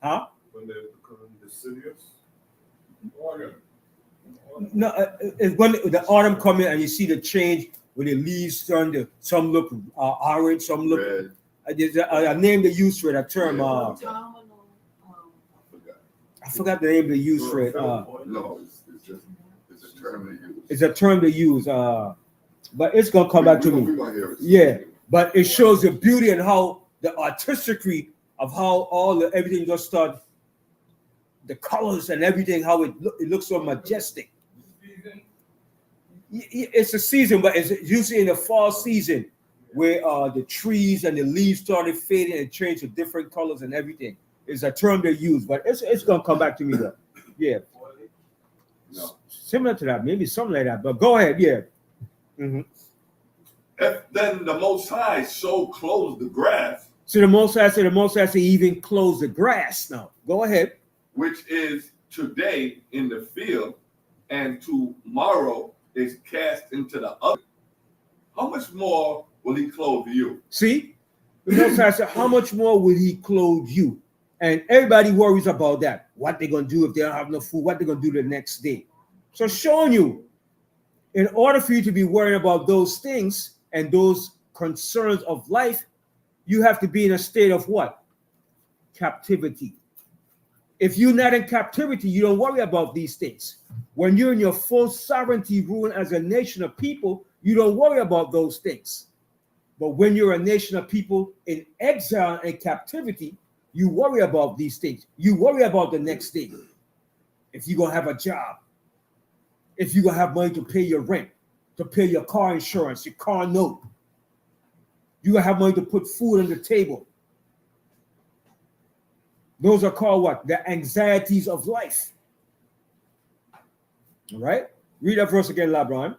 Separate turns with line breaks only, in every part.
Huh?
When they become deciduous?
No, it's when the autumn comes in and you see the change when the leaves turn to some look orange, some look
Red.
there's a name they use for that term.
Yeah.
I forgot the name they use for it.
No, it's just it's a term they use.
It's a term they use. But it's gonna come back to me.
We're gonna hear it.
Yeah, but it shows the beauty and how the artistry of how everything just start, the colors and everything, how it looks so majestic. It's a season, but it's usually in the fall season where the trees and the leaves started fading and change to different colors and everything. It's a term they use, but it's gonna come back to me though. Yeah.
No.
Similar to that, maybe something like that. But go ahead, yeah. Mm-hmm.
If then the Most High so clothes the grass.
So the Most High even clothes the grass. Now, go ahead.
Which is today in the field, and tomorrow is cast into the oven. How much more will he clothe you?
See, the Most High said, how much more will he clothe you? And everybody worries about that. What they're going to do if they don't have no food, what they're going to do the next day. So showing you, in order for you to be worried about those things and those concerns of life, you have to be in a state of what? Captivity. If you're not in captivity, you don't worry about these things. When you're in your full sovereignty, ruling as a nation of people, you don't worry about those things. But when you're a nation of people in exile and captivity, you worry about these things. You worry about the next day. If you're going to have a job, if you're going to have money to pay your rent, to pay your car insurance, your car note, you're going to have money to put food on the table. Those are called what? The anxieties of life. All right? Read that verse again, LeBron.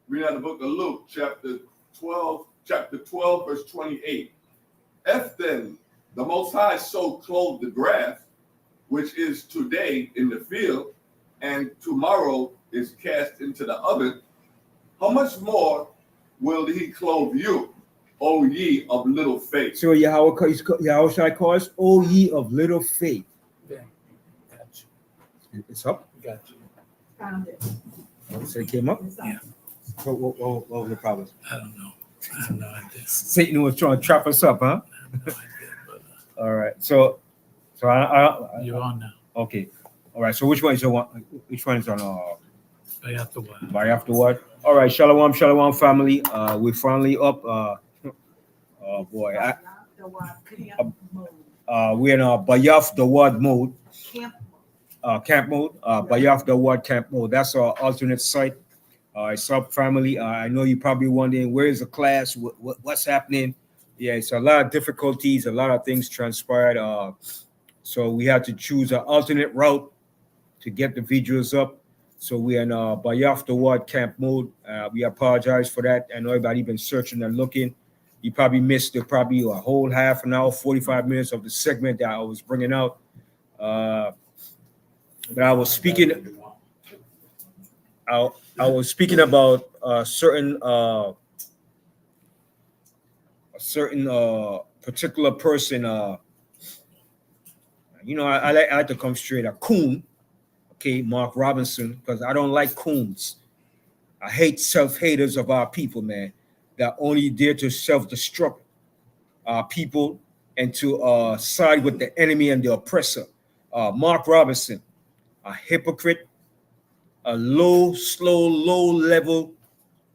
Read out the book of Luke, chapter 12, verse 28. If then the Most High so clothed the grass, which is today in the field, and tomorrow is cast into the oven, how much more will he clothe you, O ye of little faith?
So Yahweh shall call us, O ye of little faith.
Yeah, got you.
It's up.
Got you.
Found it.
So it came up?
Yeah.
What was the problem?
I don't know. I have no idea.
Satan was trying to trap us up, huh?
I have no idea. But,
All right. So I
you're on now.
okay. All right. So which one is on? Which one is on?
Right after what?
Right after what? All right. Shalom, family. We're finally up. Oh boy. We're in Bayaf Dawad mode. Camp mode. Bayaf Dawad camp mode. That's our alternate site. It's up, family. I know you're probably wondering where is the class? What's happening? Yeah, it's a lot of difficulties. A lot of things transpired. So we had to choose an alternate route to get the videos up. So we're in Bayaf Dawad camp mode. We apologize for that. I know everybody been searching and looking. You probably missed probably a whole half an hour, 45 minutes of the segment that I was bringing out. But I was speaking. I was speaking about a certain particular person. I like to come straight. A coon, okay, Mark Robinson, because I don't like coons. I hate self-haters of our people, man, that only dare to self-destruct our people and to side with the enemy and the oppressor. Mark Robinson, a hypocrite, a low-level,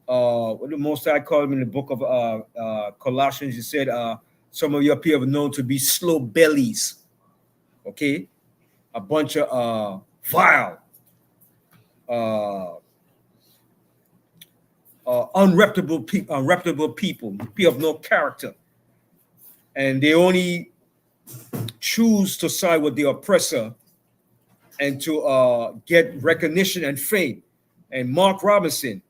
what the Most I call him in the book of Colossians, he said, some of your people are known to be slow bellies, okay? A bunch of vile, unreputable people, people of no character. And they only choose to side with the oppressor and to get recognition and fame. And Mark Robinson,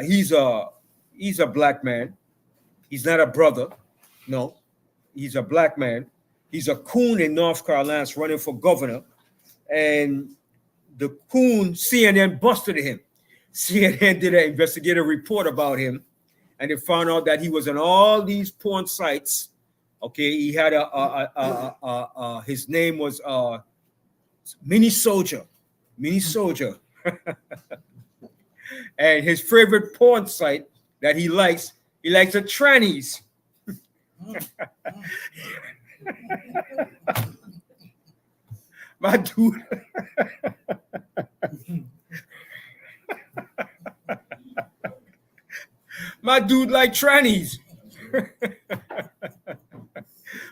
he's a black man. He's not a brother. No, he's a black man. He's a coon in North Carolina running for governor. And the coon, CNN busted him. CNN did an investigative report about him. And they found out that he was on all these porn sites Okay, he had his name was Mini Soldier, and his favorite porn site that he likes a trannies. My dude. My dude like trannies.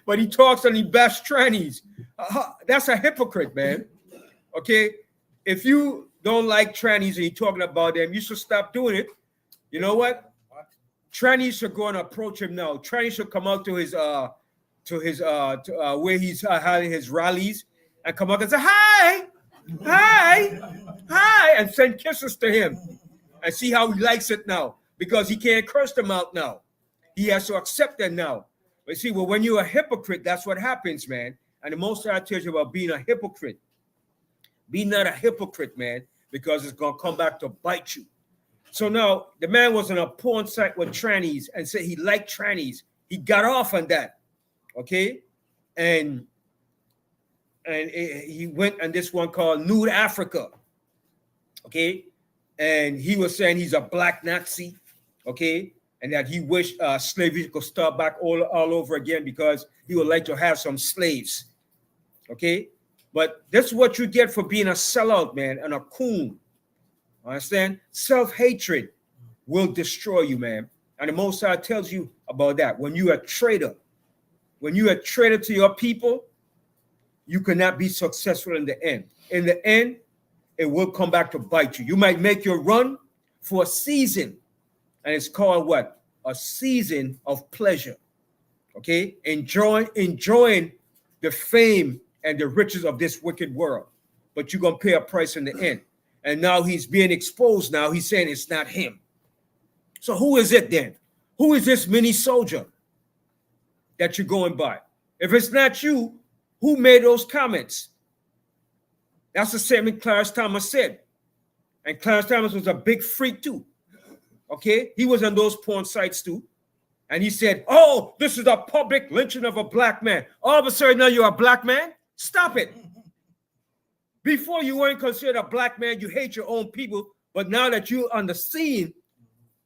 But he talks and he bashes trannies. That's a hypocrite, man. Okay? If you don't like trannies and you're talking about them, you should stop doing it. You know what? Trannies should go and approach him now. Trannies should come out to his where he's having his rallies and come out and say, hi, and send kisses to him and see how he likes it now, because he can't curse them out now. He has to accept them now. But see, well, when you're a hypocrite, that's what happens, man. And the most I tells you about being a hypocrite. Be not a hypocrite, man, because it's going to come back to bite you. So now the man was on a porn site with trannies and said he liked trannies. He got off on that, okay? And he went on this one called Nude Africa, okay? And he was saying he's a black Nazi, okay? And that he wished slavery could start back all over again because he would like to have some slaves, okay? But this is what you get for being a sellout, man, and a coon. Understand? Self-hatred will destroy you, man. And the Most High tells you about that. When you're a traitor, to your people, you cannot be successful in the end. In the end, it will come back to bite you. You might make your run for a season, and it's called what? A season of pleasure. Okay? Enjoying the fame and the riches of this wicked world. But you're going to pay a price in the end. And now he's being exposed now. He's saying it's not him. So who is it then? Who is this mini soldier that you're going by? If it's not you, who made those comments? That's the same thing Clarence Thomas said. And Clarence Thomas was a big freak too. Okay? He was on those porn sites too. And he said, oh, this is a public lynching of a black man. All of a sudden now you're a black man? Stop it. Before you weren't considered a black man, you hate your own people. But now that you're on the scene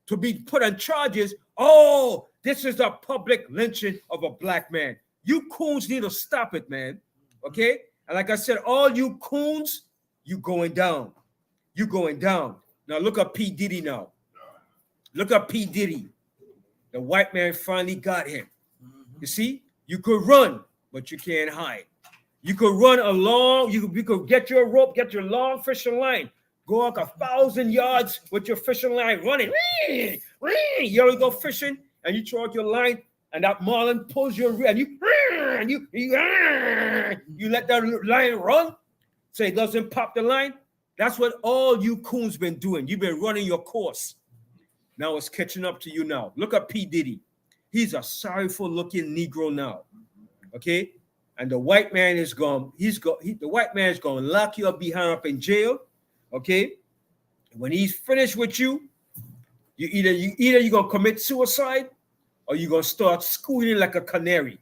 to be put on charges, oh, this is a public lynching of a black man. You coons need to stop it, man. Okay? And like I said, all you coons, you going down. You going down. Now look at P. Diddy now. Look at P. Diddy. The white man finally got him. You see? You could run, but you can't hide. You could run along, you could get your rope, get your long fishing line, go up 1,000 yards with your fishing line running. You always go fishing and you throw out your line and that marlin pulls your and you let that line run so it doesn't pop the line. That's what all you coons been doing. You've been running your course. Now it's catching up to you now. Look at P. Diddy. He's a sorrowful looking Negro now. Okay? And the white man is going, the white man is going to lock you up behind up in jail. Okay? When he's finished with you, you're going to commit suicide or you're going to start squealing like a canary.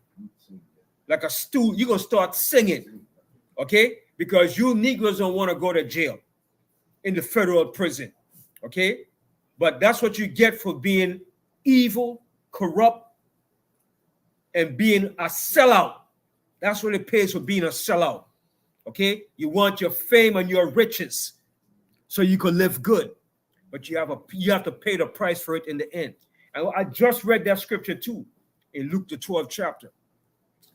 Like a stool. You're going to start singing. Okay? Because you Negroes don't want to go to jail in the federal prison. Okay? But that's what you get for being evil, corrupt, and being a sellout. That's what it pays for being a sellout. Okay? You want your fame and your riches so you can live good. But you have to pay the price for it in the end. And I just read that scripture too in Luke the 12th chapter.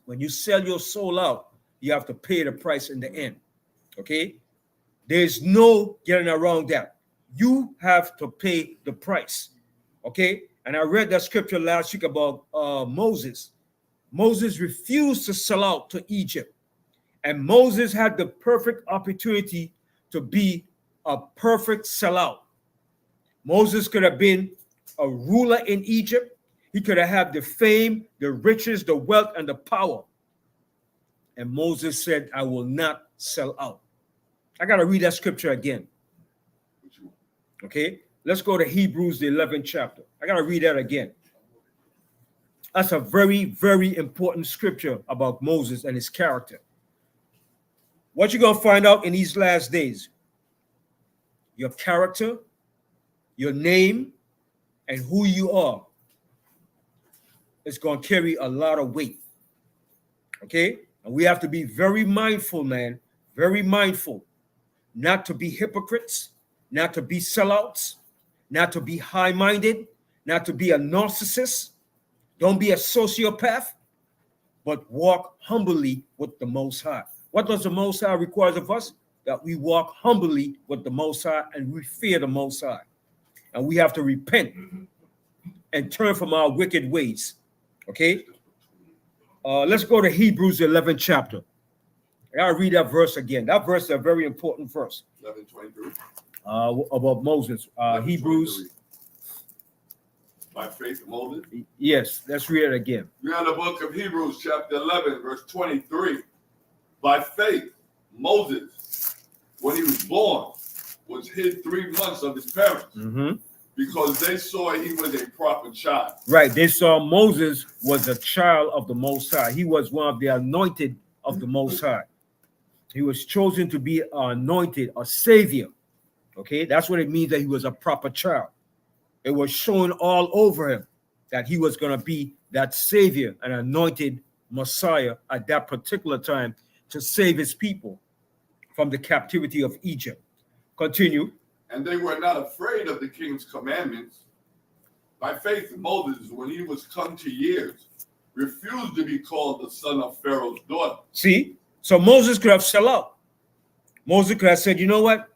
When you sell your soul out, you have to pay the price in the end. Okay? There's no getting around that. You have to pay the price. Okay? And I read that scripture last week about Moses. Moses refused to sell out to Egypt. And Moses had the perfect opportunity to be a perfect sellout. Moses could have been a ruler in Egypt. He could have had the fame, the riches, the wealth, and the power. And Moses said, I will not sell out. I got to read that scripture again. Okay, let's go to Hebrews, the 11th chapter. I got to read that again. That's a very, very important scripture about Moses and his character. What you're going to find out in these last days, your character, your name, and who you are is going to carry a lot of weight. Okay? And we have to be very mindful, man, very mindful, not to be hypocrites, not to be sellouts, not to be high-minded, not to be a narcissist. Don't be a sociopath, but walk humbly with the Most High. What does the Most High require of us? That we walk humbly with the Most High and we fear the Most High. And we have to repent and turn from our wicked ways. Okay? Let's go to Hebrews 11th chapter. I'll read that verse again. That verse is a very important verse.
11:23.
About Moses. Hebrews.
By faith, Moses.
Yes, let's read it again.
We're in the book of Hebrews, chapter 11, verse 23. By faith, Moses, when he was born, was hid 3 months of his parents because they saw he was a proper child.
Right. They saw Moses was a child of the Most High. He was one of the anointed of the Most High. He was chosen to be anointed, a savior. Okay, that's what it means that he was a proper child. It was shown all over him that he was going to be that savior, an anointed Messiah at that particular time to save his people from the captivity of Egypt. Continue.
And they were not afraid of the king's commandments. By faith, Moses, when he was come to years, refused to be called the son of Pharaoh's daughter.
See, so Moses could have sell out. Moses could have said, you know what?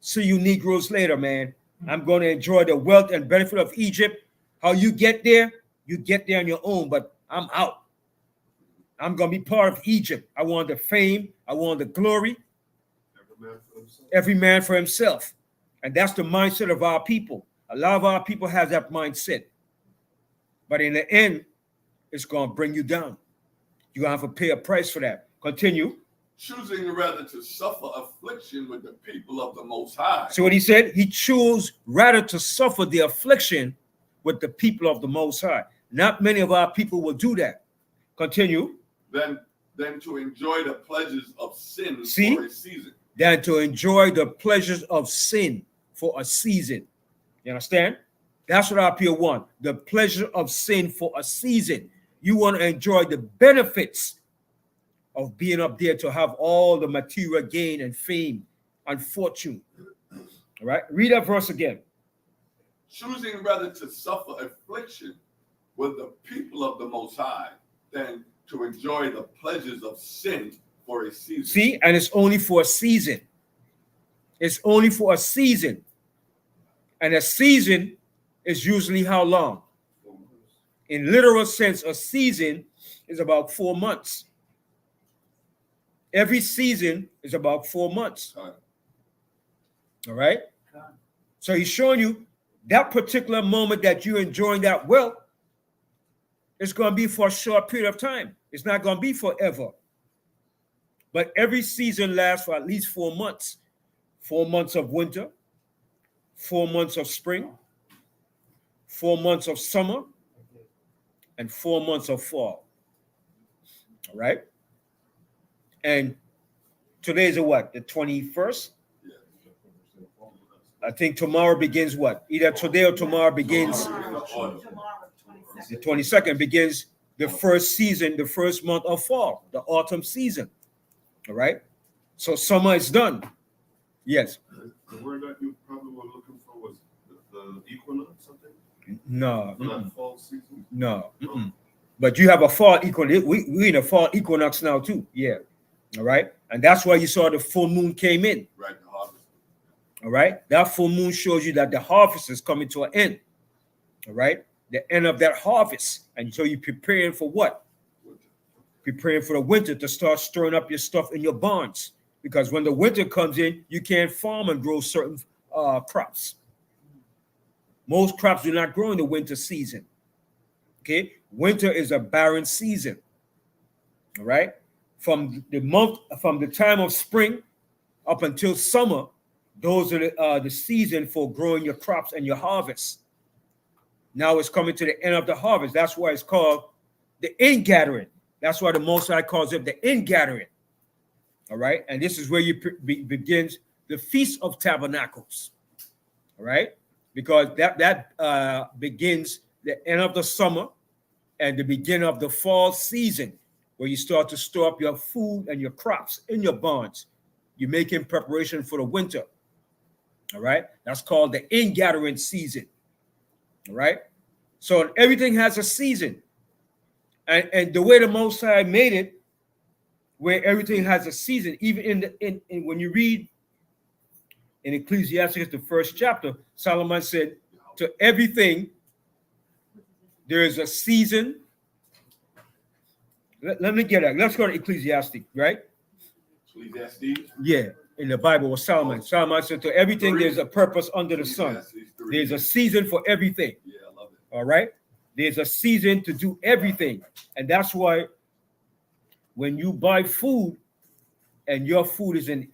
See you Negroes later, man. I'm going to enjoy the wealth and benefit of Egypt. How you get there on your own, but I'm out. I'm going to be part of Egypt. I want the fame. I want the glory. Every man for himself. And that's the mindset of our people. A lot of our people have that mindset. But in the end, it's going to bring you down. You're going to have to pay a price for that. Continue.
Choosing rather to suffer affliction with the people of the Most High.
So what he said, he chose rather to suffer the affliction with the people of the Most High. Not many of our people will do that. Continue.
Than to enjoy the pleasures of sin for a season.
Than to enjoy the pleasures of sin for a season. You understand? That's what our people want. The pleasure of sin for a season. You want to enjoy the benefits of being up there to have all the material gain and fame and fortune. All right, read that verse again.
Choosing rather to suffer affliction with the people of the Most High than to enjoy the pleasures of sin for a season.
See, and it's only for a season. It's only for a season. And a season is usually how long? In literal sense, a season is about 4 months. Every season is about 4 months. All right? So he's showing you that particular moment that you're enjoying that wealth, it's going to be for a short period of time. It's not going to be forever. But every season lasts for at least 4 months. 4 months of winter, 4 months of spring, 4 months of summer, and 4 months of fall. All right? And today's what? The 21st? I think tomorrow begins what? Either today or tomorrow begins. The 22nd begins the first season, the first month of fall, the autumn season. All right? So summer is done. Yes.
The word that you probably were looking for was the equinox, something?
No.
Not fall season?
No. But you have a fall equinox. We're in a fall equinox now too. Yeah. All right. And that's why you saw the full moon came in.
Right, the harvest.
All right. That full moon shows you that the harvest is coming to an end. All right. The end of that harvest. And so you're preparing for what?
Winter.
Preparing for the winter to start stirring up your stuff in your barns. Because when the winter comes in, you can't farm and grow certain crops. Most crops do not grow in the winter season. Okay. Winter is a barren season. All right. From the time of spring up until summer, those are the season for growing your crops and your harvest. Now it's coming to the end of the harvest. That's why it's called the ingathering. That's why the Most High calls it the ingathering. All right. And this is where you begins the Feast of Tabernacles. All right. Because that begins the end of the summer and the beginning of the fall season, where you start to store up your food and your crops in your barns. You're making preparation for the winter. All right. That's called the ingathering season. All right. So everything has a season. And the way the Most High made it, where everything has a season, even in when you read in Ecclesiastes, the first chapter, Solomon said, to everything there is a season. Let me get that. Let's go to Ecclesiastes, right?
Ecclesiastes.
Yeah, in the Bible was Solomon. Solomon said, to everything there's a purpose under the sun. There's a season for everything.
Yeah, I love it.
All right? There's a season to do everything. And that's why when you buy food and your food is in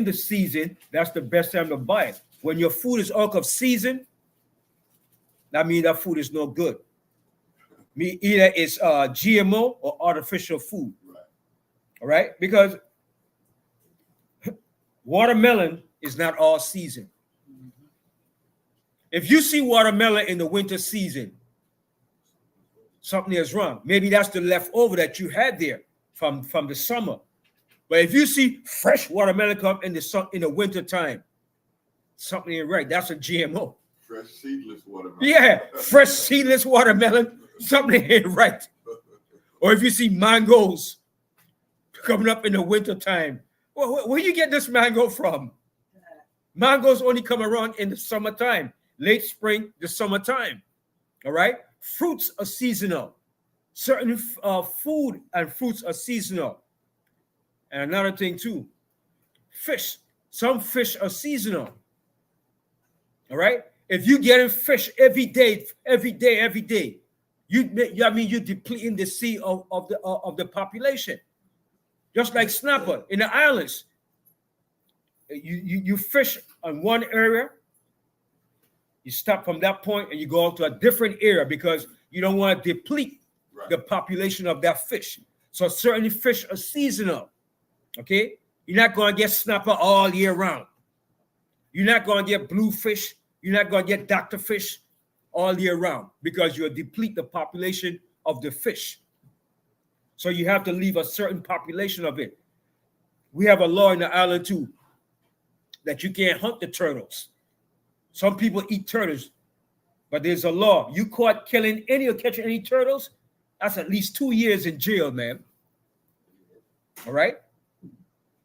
the season, that's the best time to buy it. When your food is out of season, that means that food is no good. Either it's GMO or artificial food.
Right.
All right? Because watermelon is not all season. If you see watermelon in the winter season, something is wrong. Maybe that's the leftover that you had there from the summer. But if you see fresh watermelon come in the winter time, something ain't right. That's a GMO.
Fresh seedless watermelon.
Yeah, fresh seedless watermelon, something ain't right. Or if you see mangoes coming up in the winter time, well, where you get this mango from? Mangoes only come around in the summertime, late spring, the summertime. All right? Fruits are seasonal. Certain food and fruits are seasonal. And another thing too, fish. Some fish are seasonal. All right? If you're getting fish every day, you're depleting the sea of the population. Just like snapper in the islands. You fish on one area, you stop from that point and you go to a different area because you don't want to deplete the population of that fish. So certain fish are seasonal. Okay? You're not going to get snapper all year round. You're not going to get bluefish. You're not going to get Dr. Fish all year round because you'll deplete the population of the fish. So you have to leave a certain population of it. We have a law in the island too that you can't hunt the turtles. Some people eat turtles, but there's a law. You caught killing any or catching any turtles, that's at least 2 years in jail, man. All right?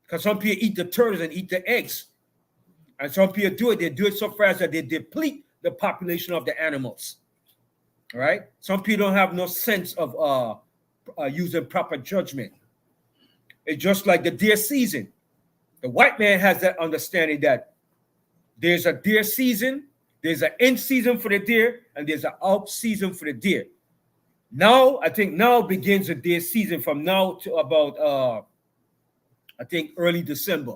Because some people eat the turtles and eat the eggs. And some people they do it so fast that they deplete the population of the animals. All right? Some people don't have no sense of using proper judgment. It's just like the deer season. The white man has that understanding that there's a deer season, there's an in season for the deer, and there's an out season for the deer. Now, I think now begins the deer season from now to about, I think, early December.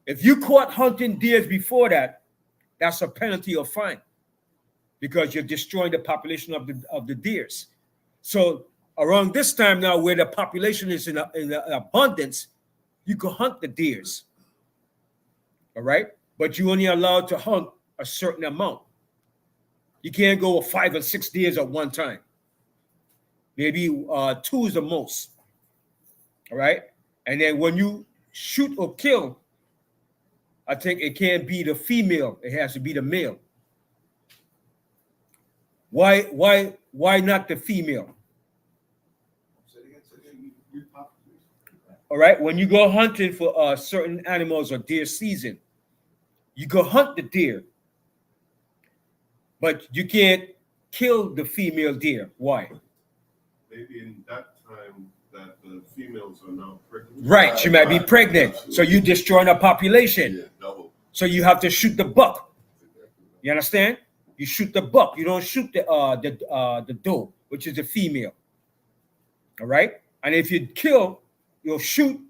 If you caught hunting deers before that, that's a penalty or fine because you're destroying the population of the deers. So around this time now where the population is in abundance, you can hunt the deers. All right? But you're only allowed to hunt a certain amount. You can't go with 5 or 6 deers at one time. Maybe 2 is the most. All right? And then when you shoot or kill, I think it can't be the female. It has to be the male. Why not the female? All right? When you go hunting for certain animals or deer season, you go hunt the deer, but you can't kill the female deer. Why?
Maybe in that time that the females are now pregnant.
Right, she might be pregnant. So you destroying a population.
Yeah, double.
So you have to shoot the buck. You understand? You shoot the buck. You don't shoot the doe, which is the female. All right? And if you kill, you'll shoot,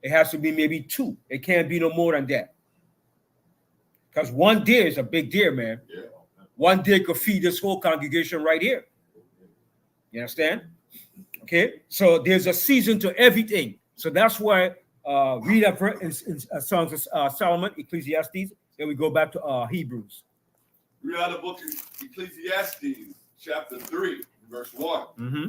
it has to be maybe 2. It can't be no more than that. Because 1 deer is a big deer, man.
Yeah.
one day could feed this whole congregation right here. You understand? Okay, so there's a season to everything. So that's why read that in Songs of Solomon, Ecclesiastes. Then we go back to Hebrews.
Read out the book of Ecclesiastes, chapter 3, verse 1.
Mm-hmm.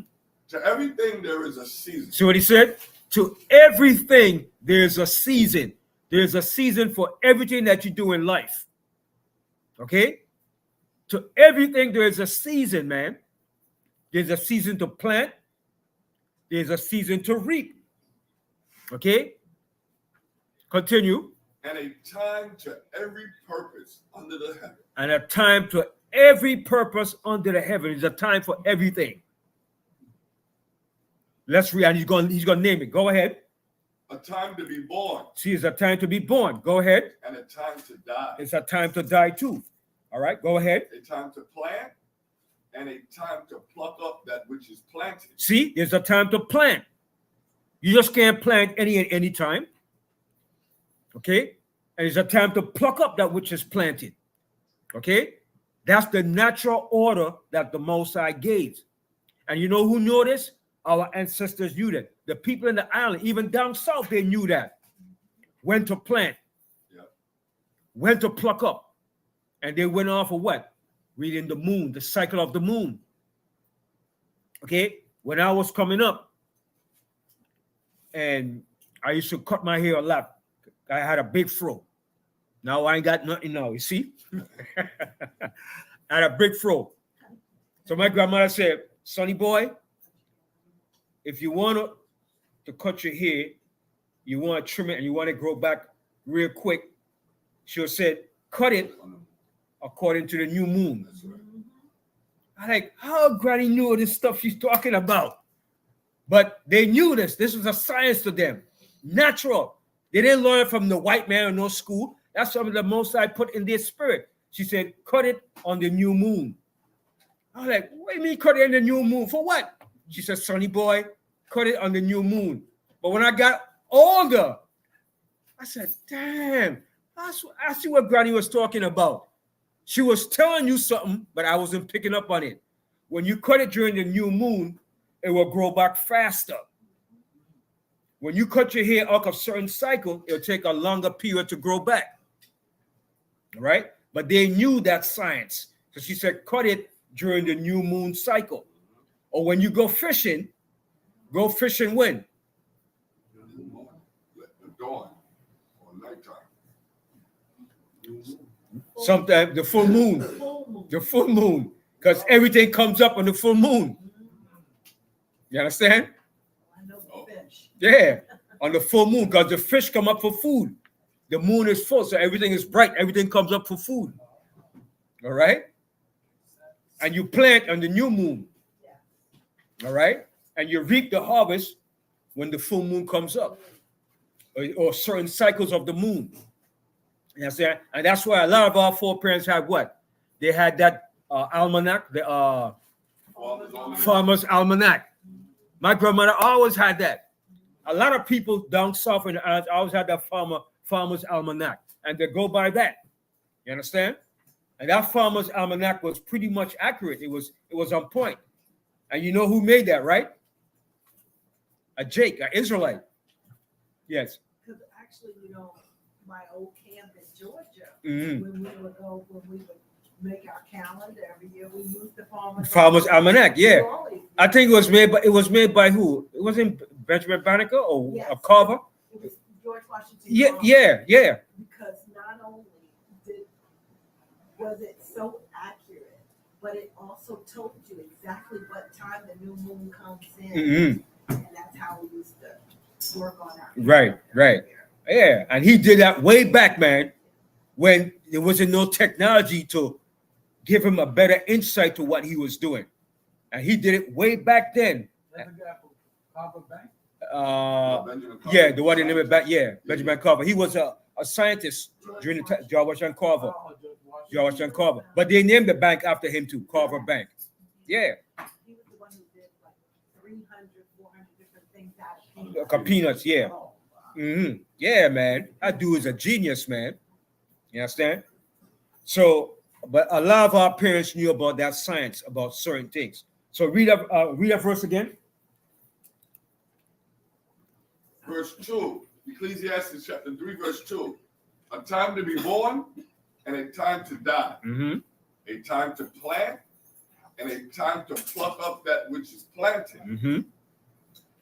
To everything there is a season.
See what he said? To everything there's a season. There's a season for everything that you do in life. Okay? To everything there is a season, man. There's a season to plant. There's a season to reap. Okay? Continue.
And a time to every purpose under the heaven.
And a time to every purpose under the heaven. There's a time for everything. Let's read, and he's going to name it. Go ahead.
A time to be born.
See, it's a time to be born. Go ahead.
And a time to die.
It's a time to die too. All right, go ahead.
A time to plant and a time to pluck up that which is planted.
See, there's a time to plant. You just can't plant any time. Okay? And it's a time to pluck up that which is planted. Okay? That's the natural order that the Most High gave. And you know who knew this? Our ancestors knew that. The people in the island, even down south, they knew that. When to plant.
Yeah.
When to pluck up. And they went off of what? Reading the moon, the cycle of the moon. Okay? When I was coming up, and I used to cut my hair a lot. I had a big fro. Now I ain't got nothing now, you see? I had a big fro. So my grandmother said, "Sonny boy, if you want to cut your hair, you want to trim it and you want to grow back real quick," she said, "cut it according to the new moon." I like, how Granny knew this stuff she's talking about? But they knew this. This was a science to them. Natural. They didn't learn from the white man in no school. That's something the Most High put in their spirit. She said, cut it on the new moon. I was like, what do you mean cut it on the new moon? For what? She said, "Sonny boy, cut it on the new moon." But when I got older, I said, damn, I see what Granny was talking about. She was telling you something, but I wasn't picking up on it. When you cut it during the new moon, it will grow back faster. When you cut your hair out of a certain cycle, it'll take a longer period to grow back. All right? But they knew that science. So she said, cut it during the new moon cycle. Or when you go fishing when?
The dawn or nighttime.
Sometimes the full moon. The full moon. Because everything comes up on the full moon. You understand?
I know the fish.
Yeah, on the full moon, because the fish come up for food. The moon is full, so everything is bright. Everything comes up for food. All right? And you plant on the new moon. All right? And you reap the harvest when the full moon comes up. Or certain cycles of the moon. You understand? And that's why a lot of our foreparents had what? They had that almanac, the Farmer's Almanac. My grandmother always had that. A lot of people down south in the islands always had that Farmer's Almanac. And they go by that. You understand? And that Farmer's Almanac was pretty much accurate. It was on point. And you know who made that, right? A Jake, an Israelite. Yes.
Because actually, my old camp in Georgia,
Mm-hmm.
when we would make our calendar every year, we used the
Farmer's Almanac, yeah.
Always.
I think it was made by who? It wasn't Benjamin Banneker or
Yes.
a Carver?
It was George Washington.
Yeah,
Carver.
yeah.
Because not only was it so accurate, but it also told you exactly what time the new moon comes in.
Mm-hmm.
And that's how we used to work on our
Right. Yeah, and he did that way back, man, when there wasn't no technology to give him a better insight to what he was doing. And he did it way back then.
Benjamin
Yeah,
Carver.
the one in the back, yeah, Benjamin Carver. He was a scientist during the time, George Washington Carver. George Washington Carver. But they named the bank after him too, Carver Bank. Yeah.
He was the one who did like 300, 400 different things out of
Peanuts, yeah. Mm-hmm. Yeah, man. That dude is a genius, man. You understand? So But a lot of our parents knew about that science, about certain things. So read a verse again.
Verse 2, Ecclesiastes chapter 3, verse 2. A time to be born and a time to die.
Mm-hmm.
A time to plant and a time to pluck up that which is planted.
Mm-hmm.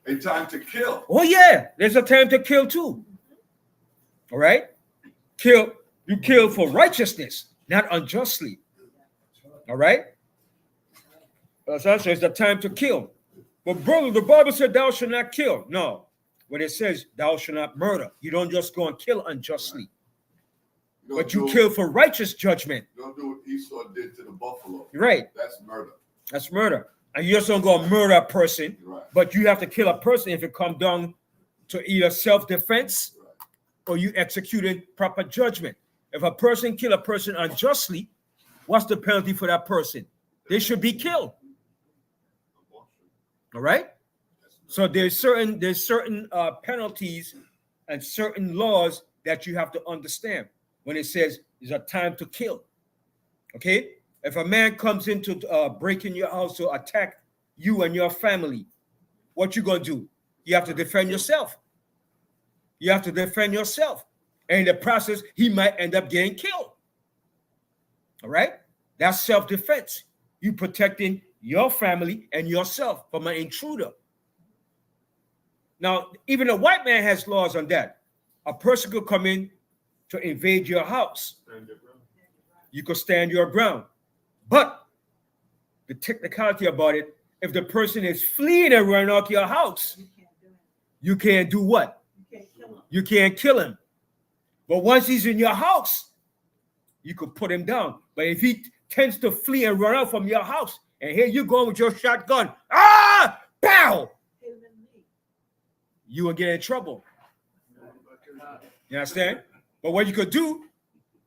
A time to kill.
Oh yeah, there's a time to kill too. All right, you kill for righteousness, not unjustly. All right, so it's the time to kill. But brother, the Bible said thou shalt not kill. No, when it says thou shalt not murder, you don't just go and kill unjustly, but you kill for righteous judgment.
Don't do what Esau did to the buffalo.
Right.
That's murder.
That's murder. And you just don't go and murder a person,
Right.
but you have to kill a person if it comes down to either self-defense or you executing proper judgment. If a person kill a person unjustly, what's the penalty for that person? They should be killed. All right. So there's certain penalties and certain laws that you have to understand when it says there's a time to kill. Okay. If a man comes into break in your house to attack you and your family, what you gonna do? You have to defend yourself. You have to defend yourself. And in the process, he might end up getting killed. All right? That's self-defense. You protecting your family and yourself from an intruder. Now, even a white man has laws on that. A person could come in to invade your house. You could stand your ground. But the technicality about it, if the person is fleeing and running out your house, you can't do what? You can't kill him. But once he's in your house, you could put him down. But if he tends to flee and run out from your house, and here you go with your shotgun, pow! You will get in trouble. You understand? But what you could do,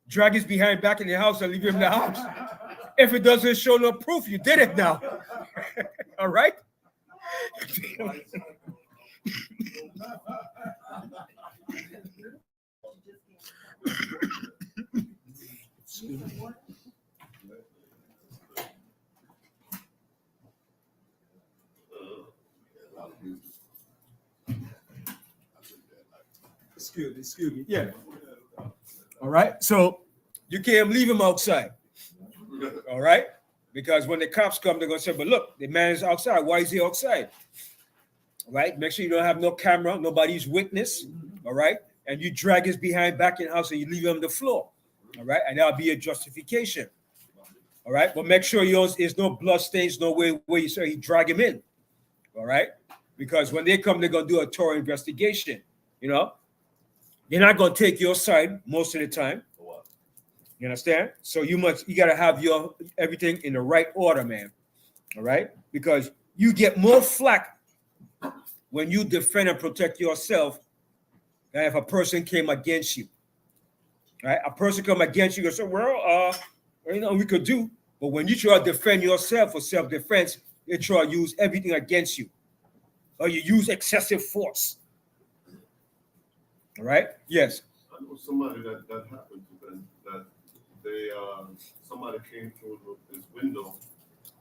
drag his behind back in the house and leave him in the house. If it doesn't show no proof, you did it now. All right? Excuse me. Yeah. All right. So you can't leave him outside. All right. Because when the cops come, they're gonna say, "But look, the man is outside. Why is he outside?" All right. Make sure you don't have no camera, nobody's witness. All right. And you drag his behind back in the house and you leave him on the floor. All right. And that'll be a justification. All right. But make sure there's no blood stains, no way where you say he drag him in. All right. Because when they come, they're gonna do a thorough investigation. You know, they're not gonna take your side most of the time. You understand? So you gotta have your everything in the right order, man. All right, because you get more flack when you defend and protect yourself than if a person came against you. All right, a person come against you and say, "Well, we could do," but when you try to defend yourself for self-defense, they try to use everything against you, or you use excessive force. All right? Yes.
I know somebody that happened to them, that they somebody came through his window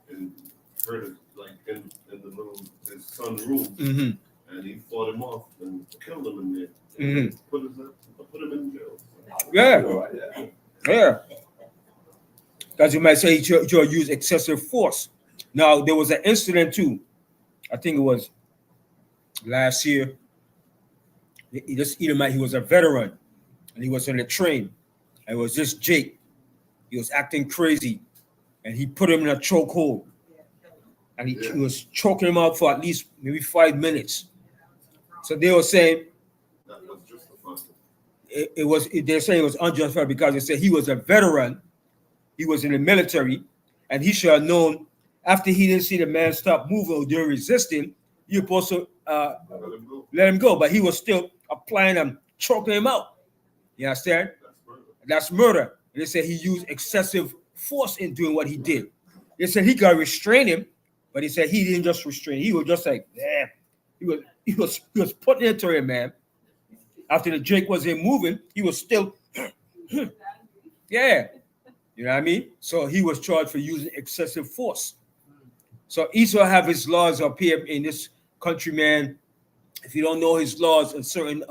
and heard it like in the little his son's room,
Mm-hmm.
and he fought him off and killed him in there.
Mm-hmm.
Put him in jail.
Yeah. Because you might say you'll use excessive force. Now there was an incident too. I think it was last year. He was a veteran, and he was on the train. And it was just Jake. He was acting crazy, and he put him in a chokehold, and he was choking him out for at least maybe 5 minutes. So they were saying
That was justified.
they're saying it was unjustified because they said he was a veteran, he was in the military, and he should have known after he didn't see the man stop moving or they're resisting, you're supposed to let him go. But he was still applying and choking him out. You understand? That's murder. And they said he used excessive force in doing what he did. They said he got restrain him, but he said he didn't just restrain. He was just like, damn. He was putting it to him, man. After the Jake wasn't moving, he was still, yeah. You know what I mean? So he was charged for using excessive force. So Esau have his laws up here in this country, man. If you don't know his laws, a certain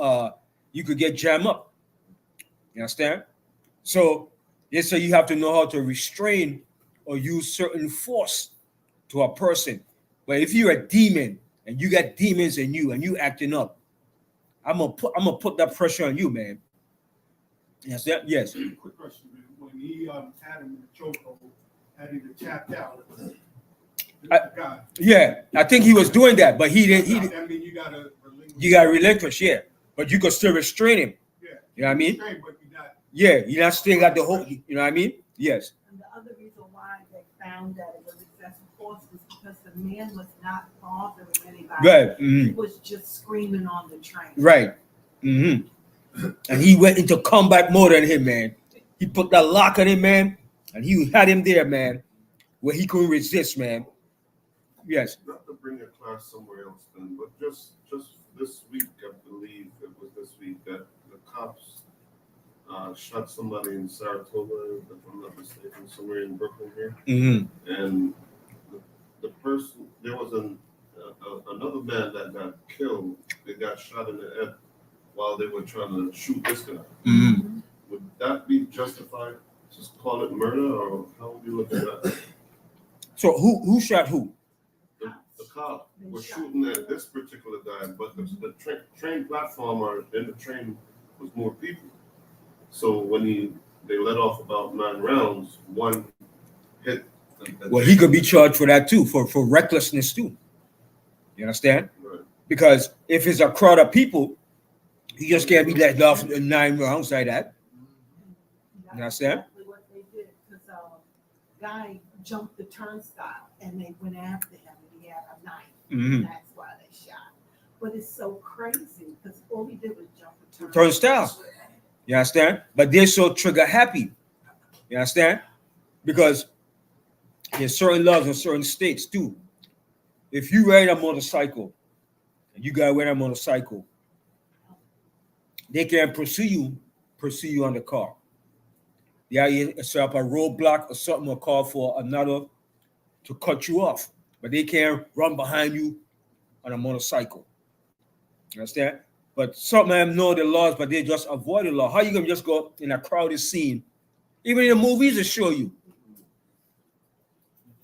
you could get jammed up. You understand? So they say you have to know how to restrain or use certain force to a person. But if you're a demon and you got demons in you and you acting up, I'm gonna put that pressure on you, man. Yes, that yes.
Quick question, man. When he had him in the chokehold, had him tapped out. God.
Yeah, I think he was doing that, but he didn't.
I mean, you gotta relinquish.
You got to relinquish, yeah. But you can still restrain him.
Yeah.
You know what I mean?
Restrain, but you not.
Yeah, you not still got the whole. You know what I mean? Yes.
And the other reason why they found that it was excessive force was because the man was not bothering anybody.
Right.
He was just screaming on the train.
Right. And he went into combat mode on him, man. He put that lock on him, man, and he had him there, man, where he couldn't resist, man. Yes.
Not to bring a class somewhere else then, but just this week, I believe it was this week that the cops shot somebody in Saratoga, if I'm not mistaken, somewhere in Brooklyn here. And the person, there was another man that got killed. They got shot in the head while they were trying to shoot this guy. Would that be justified? Just call it murder, or how would you look at that?
So who shot who?
The cop was shooting at this particular guy, but the train platform or in the train was more people. So when they let off about 9 rounds, one hit.
Well, he could be charged for that too, for recklessness too. You understand?
Right.
Because if it's a crowd of people, he just can't be let off 9 rounds like that.
That's
You understand?
exactly what they did, because guy jumped the turnstile and they went after him and he had a knife. And that's why they shot. But it's so crazy because all he did was jump the
Turnstile. You understand? But they're so trigger happy. You understand? Because there's certain laws in certain states too. If you ride a motorcycle and you got a motorcycle, they can pursue you on the car. They set up a roadblock or something or call for another to cut you off. But they can't run behind you on a motorcycle. You understand? But some of them know the laws, but they just avoid the law. How you gonna just go in a crowded scene? Even in the movies, they show you.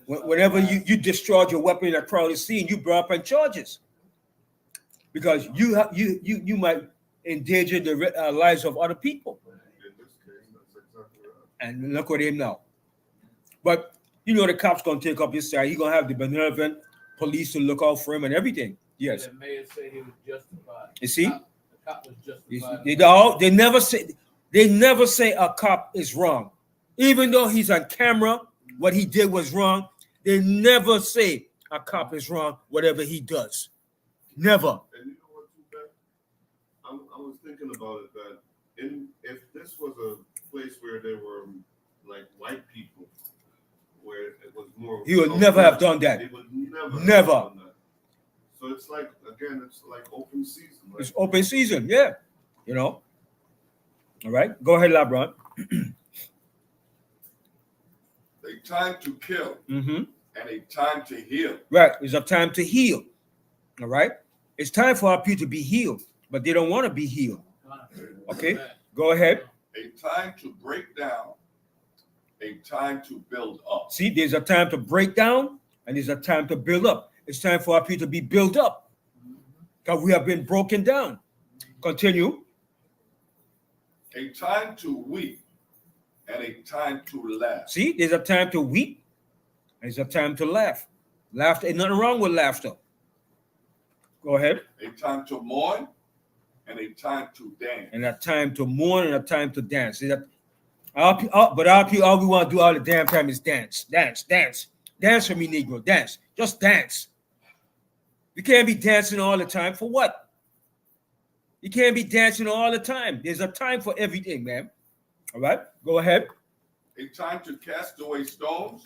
Whenever you discharge your weapon in a crowded scene, you brought up on charges because you might endanger the lives of other people.
In this case, that's exactly right.
And look at him now. But you know the cop's gonna take up his side. He's gonna have the benevolent police to look out for him and everything. Yes.
The mayor say he was justified.
You see?
The cop was justified.
They never say a cop is wrong. Even though he's on camera, what he did was wrong. They never say a cop is wrong, whatever he does. Never.
And you know what, too, Ben? I was thinking about it that if this was a place where there were like white people, where it was more,
He would never have done that.
He would never.
Never.
Have done that. So it's like, again, it's like open season. Like,
It's open season, yeah. You know. All right, go ahead, LeBron.
A time to kill and a time to heal.
Right, it's a time to heal. All right, it's time for our people to be healed, but they don't want to be healed. Okay, go ahead.
A time to break down, a time to build up.
See, there's a time to break down and there's a time to build up. It's time for our people to be built up because we have been broken down. Continue.
A time to weep and a time to laugh.
See, there's a time to weep and there's a time to laugh. Laughter, ain't nothing wrong with laughter. Go ahead.
A time to mourn and a time to dance.
And a time to mourn and a time to dance. See that? But our people, all we want to do all the damn time is dance, dance, dance. Dance for me, Negro. Dance. Just dance. You can't be dancing all the time. For what? You can't be dancing all the time. There's a time for everything, man. All right? Go ahead.
A time to cast away stones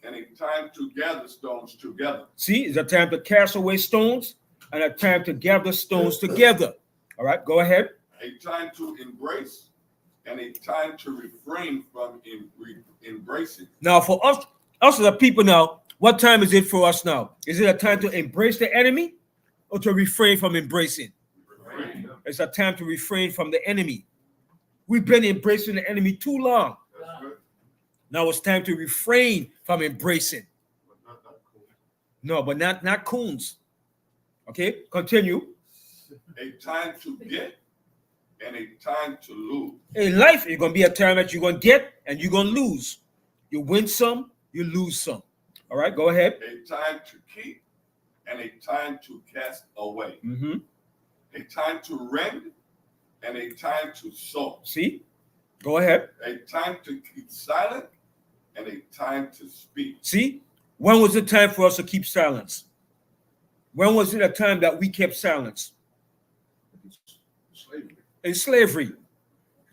and a time to gather stones together.
See, it's a time to cast away stones and a time to gather stones together. All right? Go ahead.
A time to embrace and a time to refrain from embracing.
Now, for us as the people now, what time is it for us now? Is it a time to embrace the enemy or to refrain from embracing?
Refrain.
It's a time to refrain from the enemy. We've been embracing the enemy too long.
That's right.
Now it's time to refrain from embracing.
But not that cool.
No, but not coons. Okay, continue.
A time to get and a time to lose.
In life, it's going to be a time that you're going to get and you're going to lose. You win some, you lose some. All right, go ahead.
A time to keep and a time to cast away.
Mm-hmm.
A time to rend and a time to sow.
See? Go ahead.
A time to keep silent and a time to speak.
See? When was the time for us to keep silence? When was it a time that we kept silence?
Slavery.
In slavery.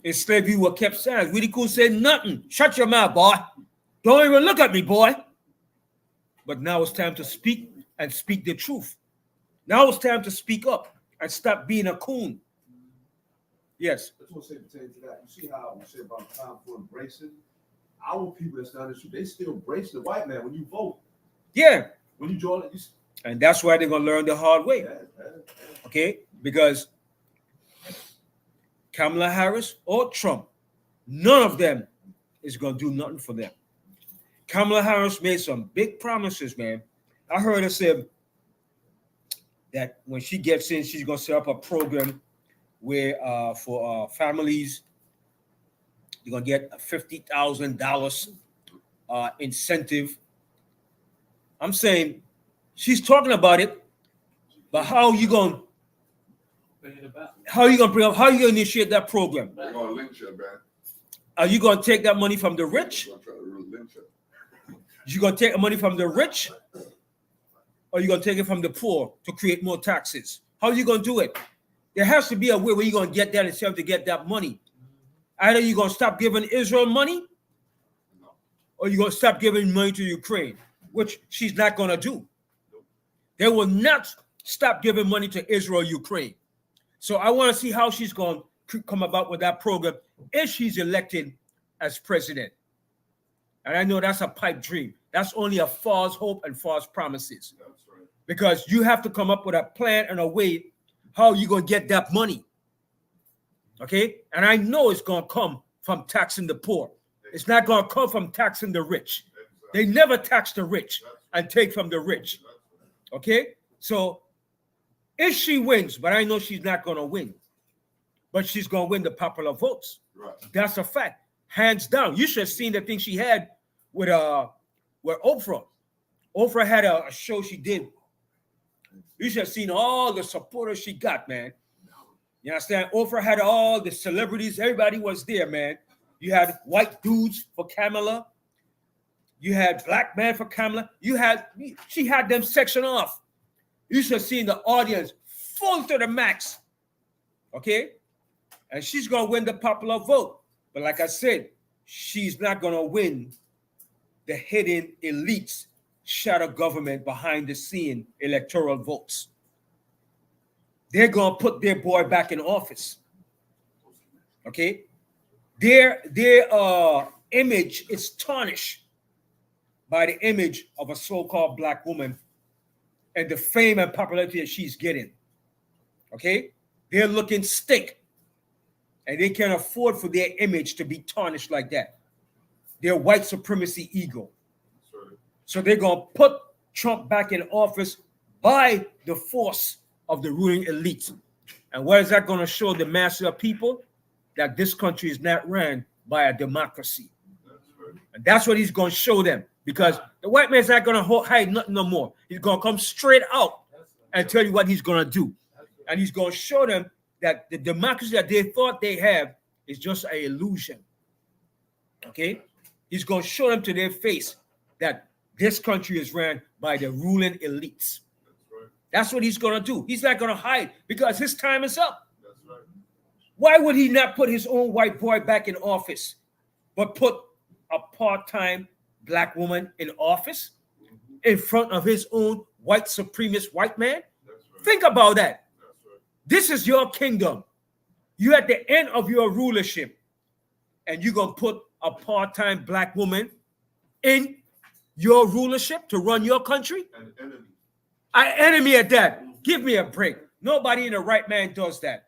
In slavery, we were kept silent. We couldn't say nothing. Shut your mouth, boy. Don't even look at me, boy. But now it's time to speak and speak the truth. Now it's time to speak up and stop being a coon. Yes.
I just want to say pertaining to that. You see how you say about time for embracing? Our people that's not issue, they still embrace the white man when you vote.
Yeah.
When you join it,
And that's why they're going to learn the hard way. Okay? Because Kamala Harris or Trump, none of them is going to do nothing for them. Kamala Harris made some big promises, man. I heard her say that when she gets in, she's going to set up a program where for families, you're going to get a $50,000 incentive. I'm saying she's talking about it, but how are you going to initiate that program?
They're going to lynch you, man.
Are you going to take that money from the rich?
They're going to try to lynch you.
You going to take the money from the rich? Or you going to take it from the poor to create more taxes? How are you going to do it? There has to be a way where you're going to get that instead to get that money. Either you're going to stop giving Israel money, or you're going to stop giving money to Ukraine, which she's not going to do. They will not stop giving money to Israel, Ukraine. So I want to see how she's going to come about with that program if she's elected as president. And I know that's a pipe dream. That's only a false hope and false promises.
That's right.
Because you have to come up with a plan and a way how you're going to get that money. Okay? And I know it's going to come from taxing the poor. It's not going to come from taxing the rich. They never tax the rich and take from the rich. Okay? So if she wins, but I know she's not going to win, but she's going to win the popular votes.
Right.
That's a fact. Hands down. You should have seen the thing she had with Oprah. Oprah had a show she did. You should have seen all the supporters she got, man. You understand? Oprah had all the celebrities. Everybody was there, man. You had white dudes for Kamala. You had black man for Kamala. She had them section off. You should have seen the audience full to the max. Okay? And she's going to win the popular vote. But like I said, she's not going to win the hidden elites, shadow government behind the scene electoral votes. They're going to put their boy back in office. Okay? Their image is tarnished by the image of a so-called black woman and the fame and popularity that she's getting. Okay? They're looking stink. And they can't afford for their image to be tarnished like that. Their white supremacy ego. So they're going to put Trump back in office by the force of the ruling elite. And what is that going to show the masses of people? That this country is not run by a democracy. And that's what he's going to show them. Because the white man's not going to hide nothing no more. He's going to come straight out and tell you what he's going to do. And he's going to show them that the democracy that they thought they have is just an illusion. Okay? He's going to show them to their face that this country is run by the ruling elites. That's what he's going to do. He's not going to hide because his time is up. Why would he not put his own white boy back in office, but put a part-time black woman in office in front of his own white supremacist white man? Think about that. This is your kingdom. You're at the end of your rulership. and you're going to put a part-time black woman in your rulership to run your country?
An enemy.
An enemy at that. Give me a break. Nobody in the right man does that.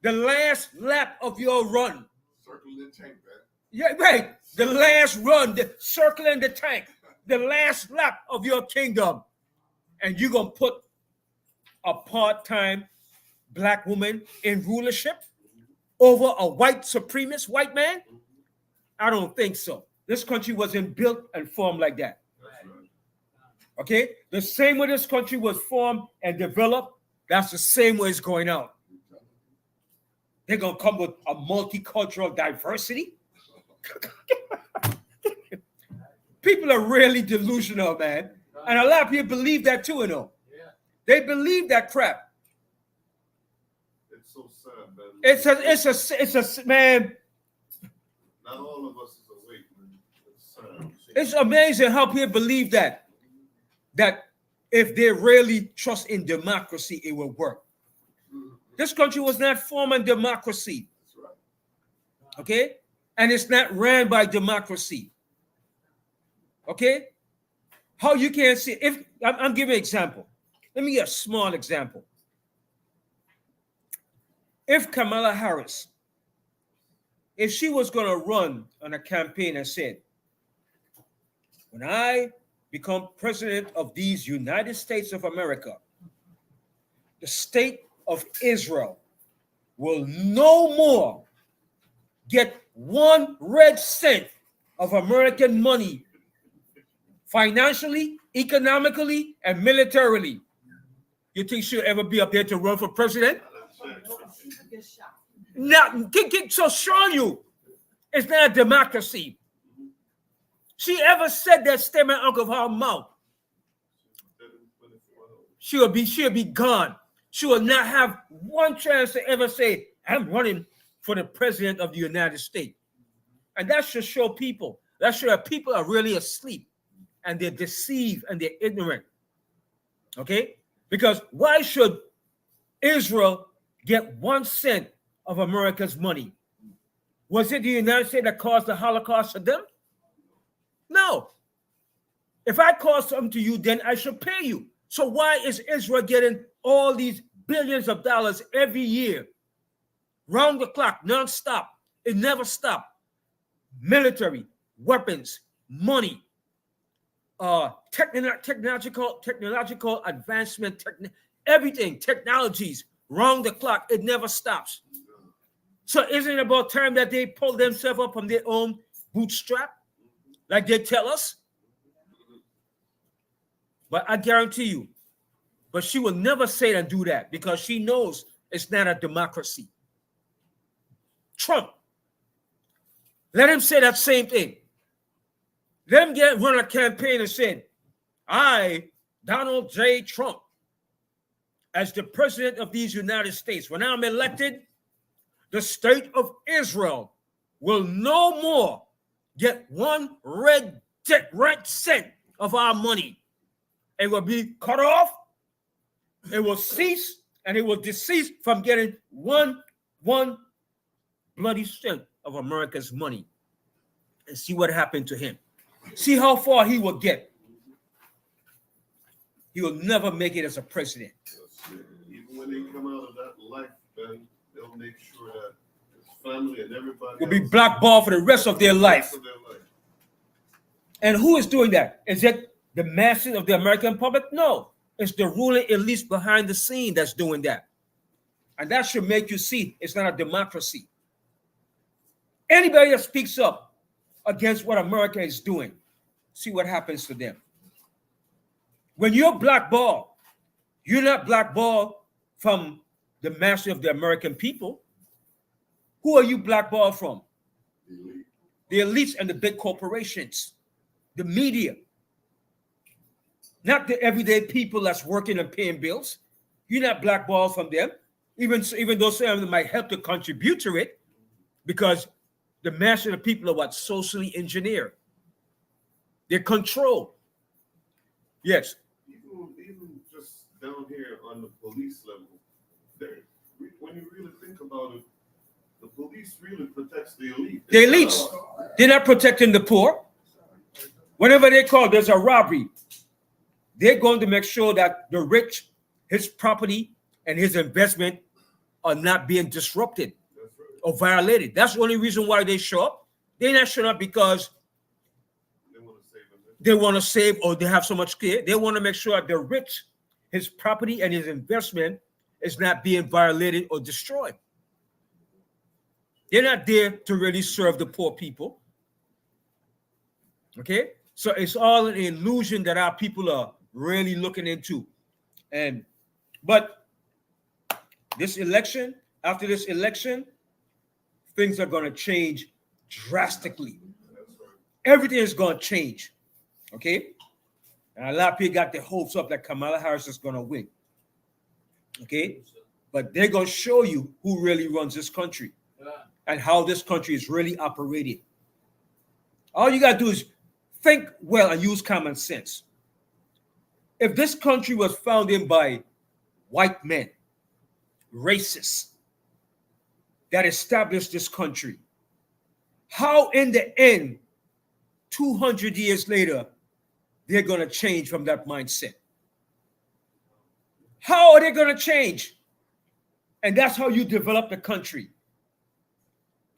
The last lap of your run.
Circle the tank, man.
Yeah, right. The last run, the circling the tank, the last lap of your kingdom. And you're going to put a part-time black woman in rulership over a white supremacist white man? I don't think so. This country wasn't built and formed like that.
That's right.
Okay? The same way this country was formed and developed, that's the same way it's going out. They're going to come with a multicultural diversity. People are really delusional, man. And a lot of people believe that too, you know.
Yeah.
They believe that crap.
It's so sad, man.
It's a man.
Not all of us is awake, man. It's sad.
It's amazing how people believe that if they really trust in democracy, it will work. This country was not formed in democracy.
That's right.
Okay? And it's not ran by democracy. Okay? How you can see, if I'm giving an example. Let me give a small example. If Kamala Harris, if she was going to run on a campaign and said, when I become president of these United States of America, the state of Israel will no more get 1 red cent of American money financially, economically, and militarily. You think she'll ever be up there to run for president?
She's a good shot.
Now, so showing you it's not a democracy. She ever said that statement out of her mouth, she'll be gone. She will not have one chance to ever say, I'm running for the president of the United States. And that should show people, that should have people are really asleep and they're deceived and they're ignorant. Okay? Because why should Israel get 1 cent of America's money? Was it the United States that caused the Holocaust to them? No. If I cause something to you, then I should pay you. So why is Israel getting all these billions of dollars every year? Round the clock, non-stop. It never stopped. Military, weapons, money, technological advancement, everything, technologies, round the clock. It never stops. So isn't it about time that they pull themselves up from their own bootstrap, like they tell us? But I guarantee you, but she will never say and do that because she knows it's not a democracy. Trump, let him say that same thing. Let him run a campaign and say, I, Donald J. Trump, as the president of these United States, when I'm elected, the state of Israel will no more get 1 red cent of our money. It will be cut off. It will cease, and it will decease from getting one bloody cent of America's money. And see what happened to him. See how far he will get. He will never make it as a president.
Even when they come out of that life, then they'll make sure that his family and everybody
Will be blackballed for the rest of their life. And who is doing that? Is it the masses of the American public? No. It's the ruling elites behind the scene that's doing that. And that should make you see it's not a democracy. Anybody that speaks up against what America is doing, see what happens to them. When you're blackballed, you're not blackballed from the masses of the American people. Who are you blackballed from? The elites and the big corporations, the media. Not the everyday people that's working and paying bills. You're not blackballed from them, even though some of them might help to contribute to it, because the mass of the people are what? Socially engineered. They're controlled. Yes.
Even just down here on the police level, when you really think about it, the police really protects the elite.
The elites. They're not protecting the poor. Whenever they call, there's a robbery. They're going to make sure that the rich, his property and his investment are not being disrupted or violated. That's the only reason why they show up. They're not showing up because they want to save or they have so much care. They want to make sure that the rich, his property and his investment is not being violated or destroyed. They're not there to really serve the poor people. Okay? So it's all an illusion that our people are really looking into. But this election, after this election, things are going to change drastically. Everything is going to change. Okay? And a lot of people got their hopes up that Kamala Harris is going to win. Okay? But they're going to show you who really runs this country and how this country is really operating. All you got to do is think well and use common sense. If this country was founded by white men, racists, that established this country, how in the end, 200 years later, they're going to change from that mindset? How are they going to change? And that's how you develop the country.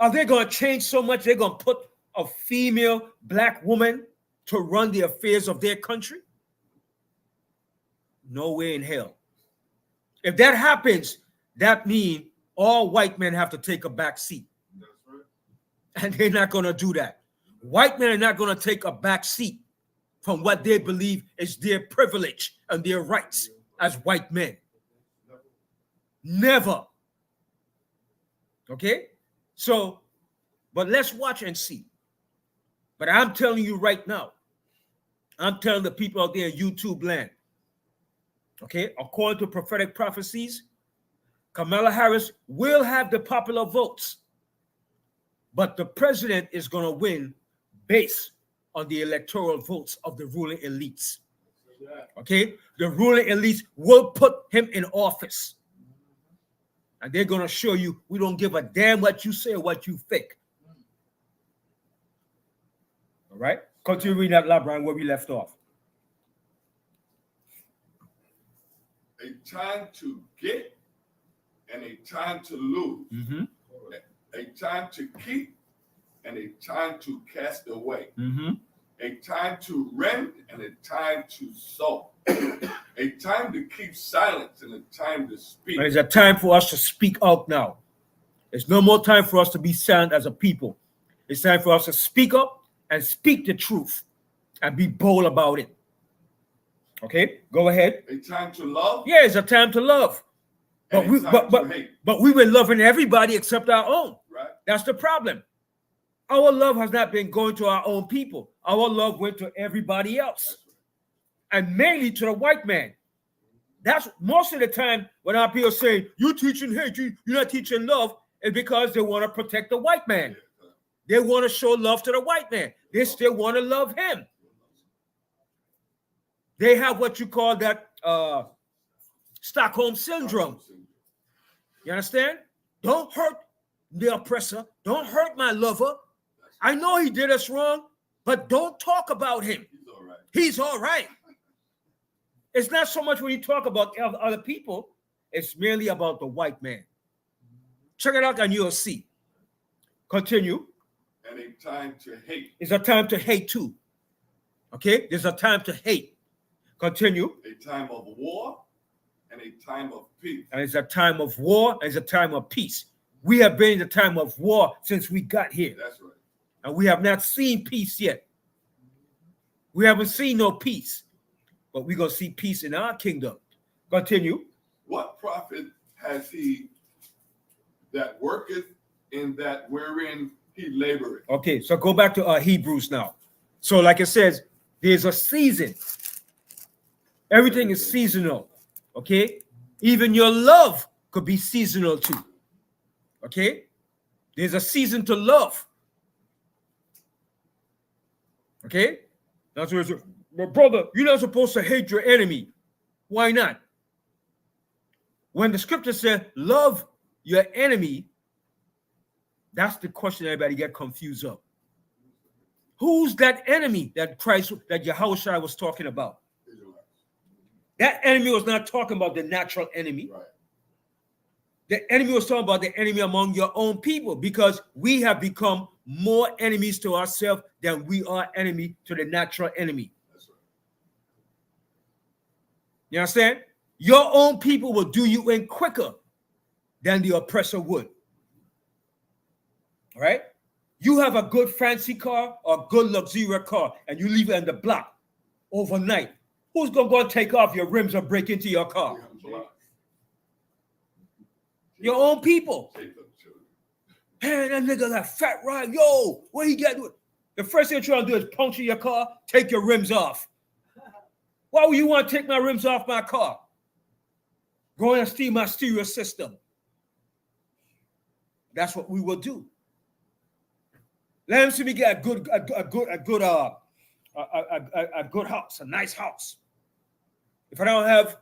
Are they going to change so much they're going to put a female black woman to run the affairs of their country? No way in hell. If that happens, that means all white men have to take a back seat.
That's right.
And they're not going to do that. White men are not going to take a back seat from what they believe is their privilege and their rights as white men. Never. Okay? So, but let's watch and see. But I'm telling you right now, I'm telling the people out there in YouTube land, okay, according to prophetic prophecies, Kamala Harris will have the popular votes, but the president is going to win based on the electoral votes of the ruling elites. Okay, the ruling elites will put him in office, and they're going to show you we don't give a damn what you say or what you think. All right, continue reading that, Brian, where we left off.
A time to get and a time to lose.
Mm-hmm.
A time to keep and a time to cast away.
Mm-hmm.
A time to rend and a time to sow. A time to keep silence and a time to speak.
It's a time for us to speak out now. It's no more time for us to be silent as a people. It's time for us to speak up and speak the truth and be bold about it. Okay, go ahead.
A time to love.
Yeah, it's a time to love. But
and
we
a time to
but
hate.
we've been loving everybody except our own.
Right.
That's the problem. Our love has not been going to our own people. Our love went to everybody else. And mainly to the white man. That's most of the time when our people say, you teaching hate, you're not teaching love, it's because they want to protect the white man. They want to show love to the white man. They still want to love him. They have what you call that Stockholm syndrome. You understand? Don't hurt the oppressor. Don't hurt my lover. I know he did us wrong, but don't talk about him.
He's all right.
He's all right. It's not so much when you talk about other people, it's merely about the white man. Check it out and you'll see. Continue.
And a time to hate.
It's a time to hate too. Okay? There's a time to hate. Continue.
A time of war and a time of peace.
And it's a time of war and it's a time of peace. We have been in the time of war since we got here.
That's right.
And we have not seen peace yet. We haven't seen no peace. But we're going to see peace in our kingdom. Continue.
What profit has he that worketh in that wherein he laboreth?
Okay, so go back to Hebrews now. So like it says, there's a season. Everything is seasonal. Okay? Even your love could be seasonal too. Okay? There's a season to love. Okay? That's what it's. But brother, you're not supposed to hate your enemy. Why not? When the scripture said, love your enemy, That's the question everybody get confused of. Who's that enemy that Christ, that Yahushua was talking about? That enemy was not talking about the natural enemy.
Right.
The enemy was talking about the enemy among your own people, because we have become more enemies to ourselves than we are enemy to the natural enemy.
That's right.
You understand? Your own people will do you in quicker than the oppressor would. All right? You have a good fancy car or good luxurious car, and you leave it in the block overnight. Who's going to go and take off your rims or break into your car? Your own people. Hey, that nigga got fat ride. Yo, what he got to do? The first thing you're trying to do is puncture your car, take your rims off. Why would you want to take my rims off my car? Go and steal my stereo system. That's what we will do. Let him see me get a good house, a nice house. If I don't have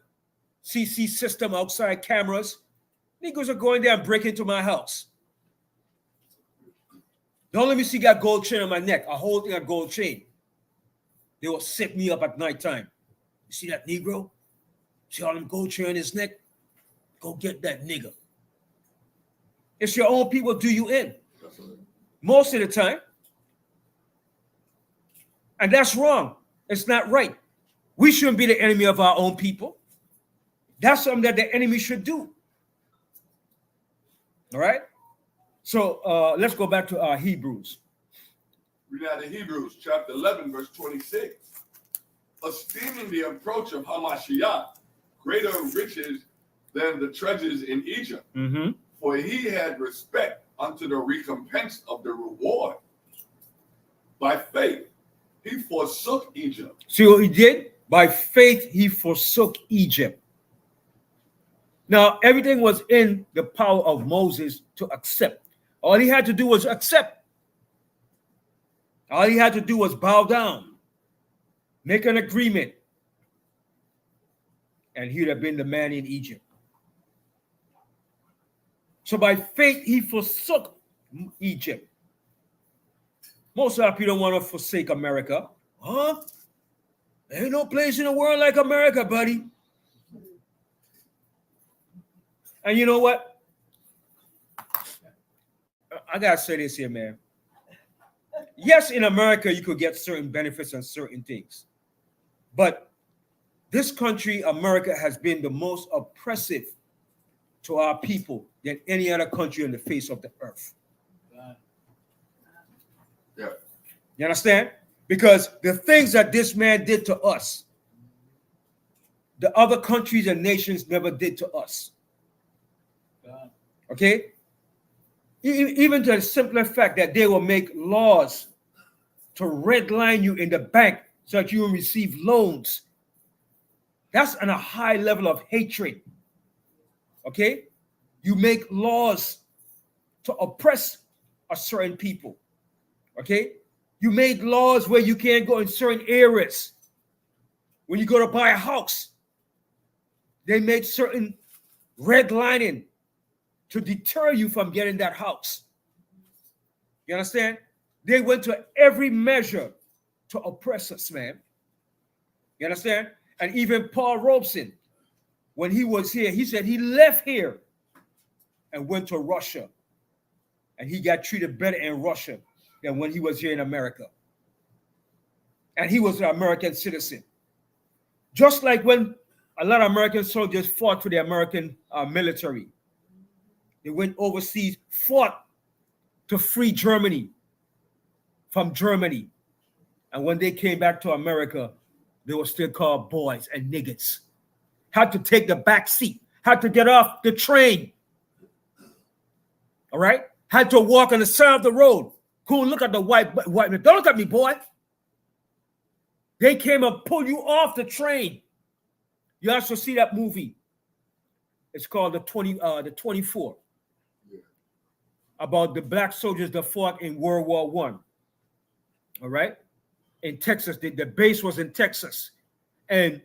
CC system outside cameras, niggas are going there and break into my house. Don't let me see that gold chain on my neck, a whole thing of gold chain. They will set me up at nighttime. You see that Negro? See all them gold chain on his neck? Go get that nigga. It's your own people do you in. Most of the time. And that's wrong. It's not right. We shouldn't be the enemy of our own people. That's something that the enemy should do. All right? So let's go back to Hebrews.
Read out of Hebrews chapter 11, verse 26. Esteeming the approach of Hamashiach greater riches than the treasures in Egypt.
Mm-hmm.
For he had respect unto the recompense of the reward. By faith, he forsook Egypt.
See what he did? By faith, he forsook Egypt. Now, everything was in the power of Moses to accept. All he had to do was accept. All he had to do was bow down, make an agreement, and he'd have been the man in Egypt. So by faith, he forsook Egypt. Most of our people don't want to forsake America. Huh? There ain't no place in the world like America, buddy. And you know what? I got to say this here, man. Yes, in America, you could get certain benefits and certain things. But this country, America, has been the most oppressive to our people than any other country on the face of the earth.
Yeah.
You understand? Because the things that this man did to us, the other countries and nations never did to us. Okay? Even to the simpler fact that they will make laws to redline you in the bank so that you will receive loans. That's on a high level of hatred. Okay? You make laws to oppress a certain people. Okay? You made laws where you can't go in certain areas. When you go to buy a house, they made certain redlining to deter you from getting that house. You understand? They went to every measure to oppress us, man. You understand? And even Paul Robeson, when he was here, he said he left here and went to Russia. And he got treated better in Russia than when he was here in America. And he was an American citizen. Just like when a lot of American soldiers fought for the American military. They went overseas, fought to free Germany from Germany. And when they came back to America, they were still called boys and niggas. Had to take the back seat, had to get off the train. All right? Had to walk on the side of the road. Cool, look at the white man. Don't look at me, boy. They came and pulled you off the train. You also see that movie. It's called the 24.
Yeah.
About the black soldiers that fought in World War I. All right? In Texas. The base was in Texas. And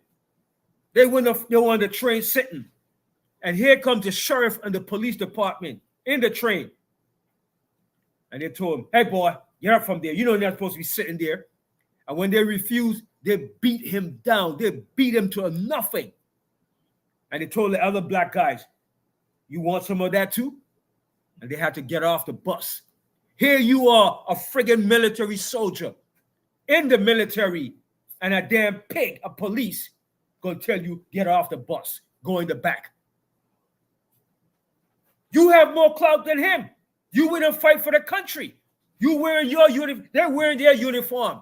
they were on the train sitting. And here comes the sheriff and the police department in the train. And they told him, hey, boy, get up from there. You know you're not supposed to be sitting there. And when they refused, they beat him down. They beat him to nothing. And they told the other black guys, you want some of that too? And they had to get off the bus. Here you are, a friggin' military soldier in the military, and a damn pig, a police, gonna tell you, get off the bus, go in the back. You have more clout than him. You went and fight for the country. You wearing your uniform, they're wearing their uniform,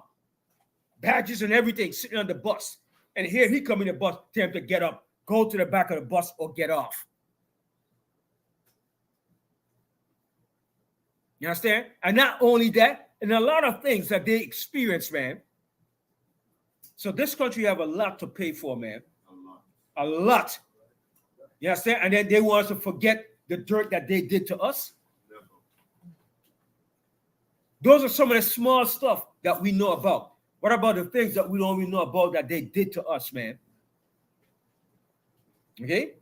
badges and everything, sitting on the bus. And here he come in the bus, tell him to get up, go to the back of the bus or get off. You understand? And not only that, and a lot of things that they experience, man. So this country have a lot to pay for, man. A lot. You understand? And then they want us to forget the dirt that they did to us. Those are some of the small stuff that we know about. What about the things that we don't even know about that they did to us, man? Okay?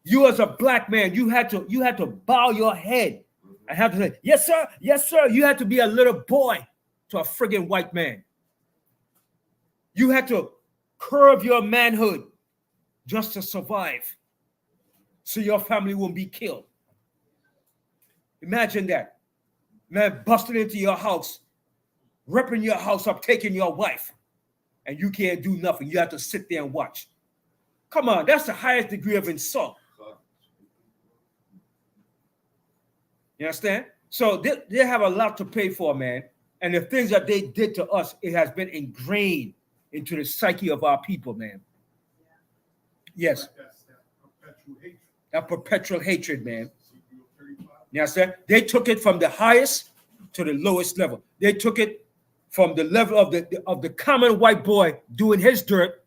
You as a black man, you had to bow your head and have to say, yes, sir, yes, sir. You had to be a little boy to a friggin' white man. You had to curb your manhood just to survive so your family won't be killed. Imagine that. Man busting into your house, ripping your house up, taking your wife, and you can't do nothing. You have to sit there and watch. Come on, that's the highest degree of insult. You understand? So they have a lot to pay for, man. And the things that they did to us, it has been ingrained into the psyche of our people, man. Yes.
That's that perpetual hatred.
That perpetual hatred, man. You understand? They took it from the highest to the lowest level. They took it from the level of the common white boy doing his dirt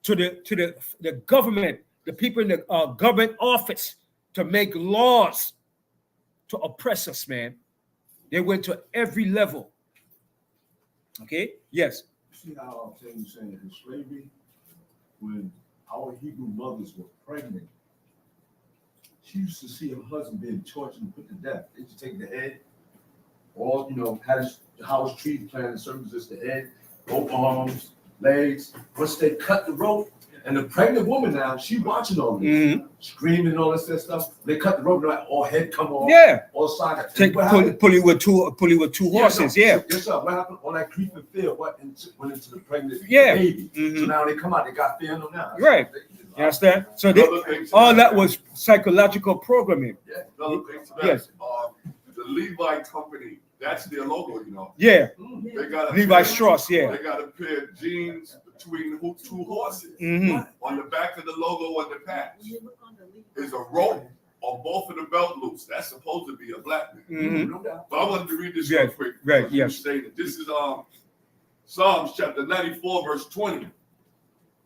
to the government, the people in the government office to make laws to oppress us, man. They went to every level. Okay? Yes.
See how I'm saying in slavery, when our Hebrew mothers were pregnant, she used to see her husband being tortured and put to death. They just take the head, or had the house treated, planted circumcised the head, both arms, legs. Once they cut the rope, and the pregnant woman now, she watching all this, screaming and all this stuff. They cut the rope, like all head come off, all side.
Pulley with two horses,
Yes, sir. What happened? All that grief and fear went into the pregnant baby. So now they come out, they got fear in them now.
Right. You understand? So all that was psychological programming.
Yeah. Another thing to that,
Yes.
The Levi company, that's their logo,
Yeah.
They got
Levi Strauss, yeah.
They got a pair of jeans between two horses. On the back of the logo on the patch is a rope on both of the belt loops. That's supposed to be a black man. But I wanted to read this real quick.
Right, yes.
This is Psalms chapter 94, verse 20.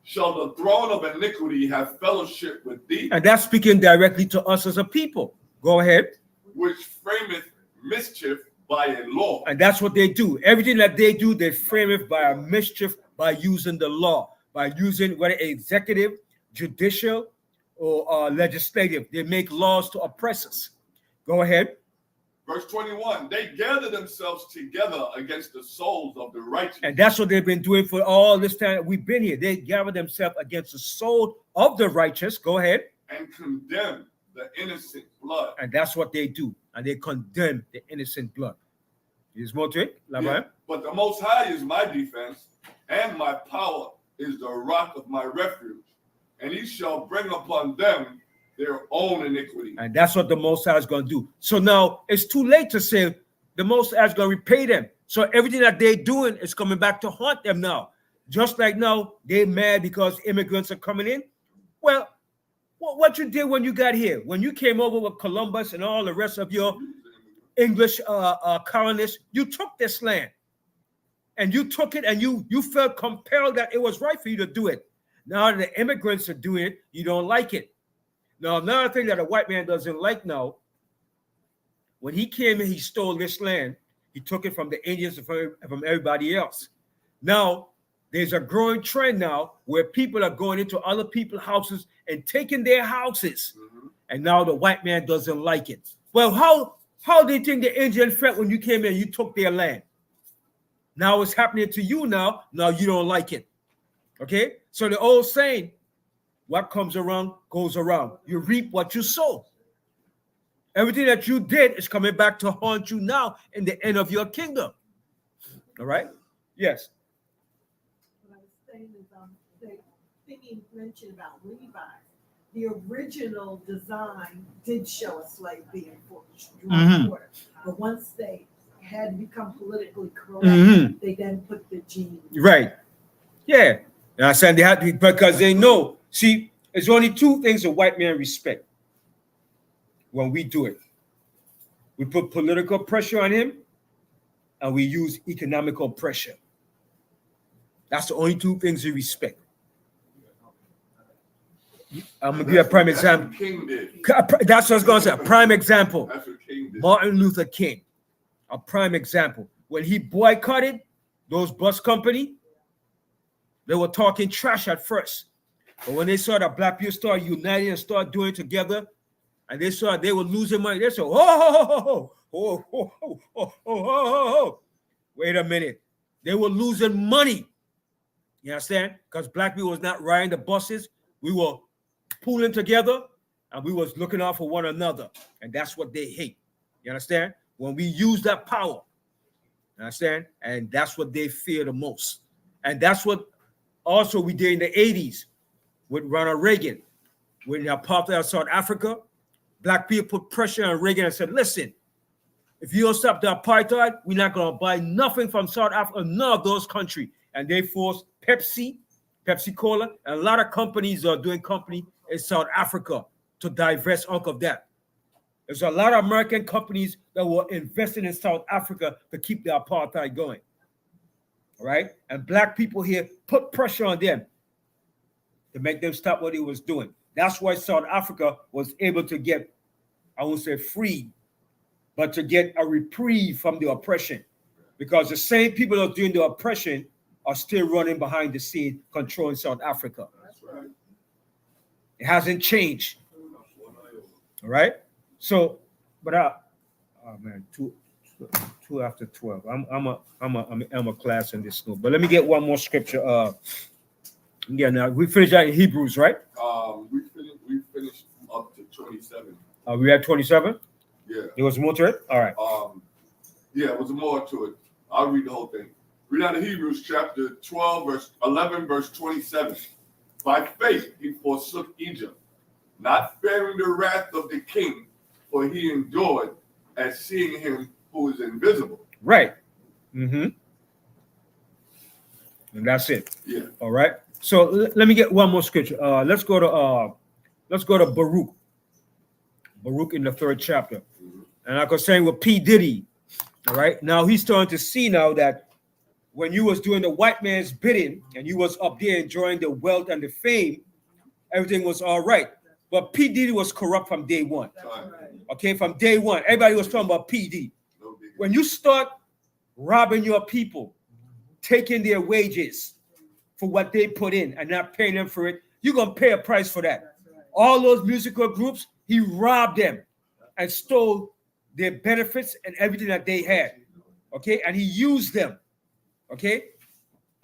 Shall the throne of iniquity have fellowship with thee?
And that's speaking directly to us as a people. Go ahead.
Which frameth mischief by a law.
And that's what they do. Everything that they do, they frame it by a mischief, by using the law, by using whether executive, judicial, or legislative. They make laws to oppress us. Go ahead.
Verse 21, they gather themselves together against the souls of the righteous.
And that's what they've been doing for all this time we've been here. They gather themselves against the soul of the righteous. Go ahead.
And condemn the innocent blood.
And that's what they do. And they condemn the innocent blood. Is more to it?
Yeah. But the Most High is my defense, and my power is the rock of my refuge. And he shall bring upon them their own iniquity.
And that's what the Most High is going to do. So now it's too late to say the Most High is going to repay them. So everything that they're doing is coming back to haunt them now. Just like now, they're mad because immigrants are coming in. Well, what you did when you got here, when you came over with Columbus and all the rest of your English colonists, you took this land. And you took it and you felt compelled that it was right for you to do it. Now that the immigrants are doing it, you don't like it. Now, another thing that a white man doesn't like now, when he came and he stole this land, he took it from the Indians and from everybody else. Now, there's a growing trend now where people are going into other people's houses and taking their houses. And now the white man doesn't like it. Well, How do you think the Indian felt when you came in and you took their land? Now it's happening to you now. Now you don't like it. Okay? So the old saying, what comes around goes around. You reap what you sow. Everything that you did is coming back to haunt you now in the end of your kingdom. All right? Yes.
What I was saying is, the thing you mentioned about Levi, the original design did show a slave being drawn quarter, but once they had become politically correct, they then put the gene.
Right. Yeah. And I said they had to, because they know. See, there's only two things a white man respect when we do it. We put political pressure on him, and we use economical pressure. That's the only two things we respect. I'm gonna give you a prime example.
King did.
That's what I was gonna say. A prime example.
That's what King did.
Martin Luther King. A prime example. When he boycotted those bus company, they were talking trash at first. But when they saw that black people start uniting and start doing it together, and they saw they were losing money, they said, oh, wait a minute. They were losing money. You understand? Because black people was not riding the buses. We were pooling together, and we was looking out for one another. And that's what they hate. You understand? When we use that power, you understand? And that's what they fear the most. And that's what also we did in the 80s with Ronald Reagan. When they apartheid South Africa, black people put pressure on Reagan and said, listen, if you don't stop the apartheid, we're not going to buy nothing from South Africa, none of those countries. And they forced Pepsi Cola, and a lot of companies are doing company in South Africa to divest off of that. There's a lot of American companies that were investing in South Africa to keep the apartheid going. All right? And black people here put pressure on them to make them stop what he was doing. That's why South Africa was able to get, I won't say free, but to get a reprieve from the oppression. Because the same people that are doing the oppression are still running behind the scene, controlling South Africa.
That's right.
It hasn't changed. All right? So, but oh man, two after 12. I'm a class in this school. But let me get one more scripture. Yeah, now we finished that in Hebrews, right?
We finished up to 27.
We had 27?
Yeah.
There was more to it? All right.
Yeah, it was more to it. I'll read the whole thing. Read out of Hebrews chapter 12, verse 11, verse 27. By faith he forsook Egypt, not fearing the wrath of the king, for he endured as seeing him who is invisible.
Right. And that's it.
Yeah.
All right. So let me get one more scripture. Let's go to Baruch. Baruch in the 3rd chapter. And like I was saying with P. Diddy, all right. Now he's starting to see now that when you was doing the white man's bidding and you was up there enjoying the wealth and the fame, everything was all right. But P. Diddy was corrupt from day one. Okay, from day one. Everybody was talking about P. Diddy. When you start robbing your people, taking their wages for what they put in and not paying them for it, you're going to pay a price for that. All those musical groups, he robbed them and stole their benefits and everything that they had. Okay, and he used them. Okay,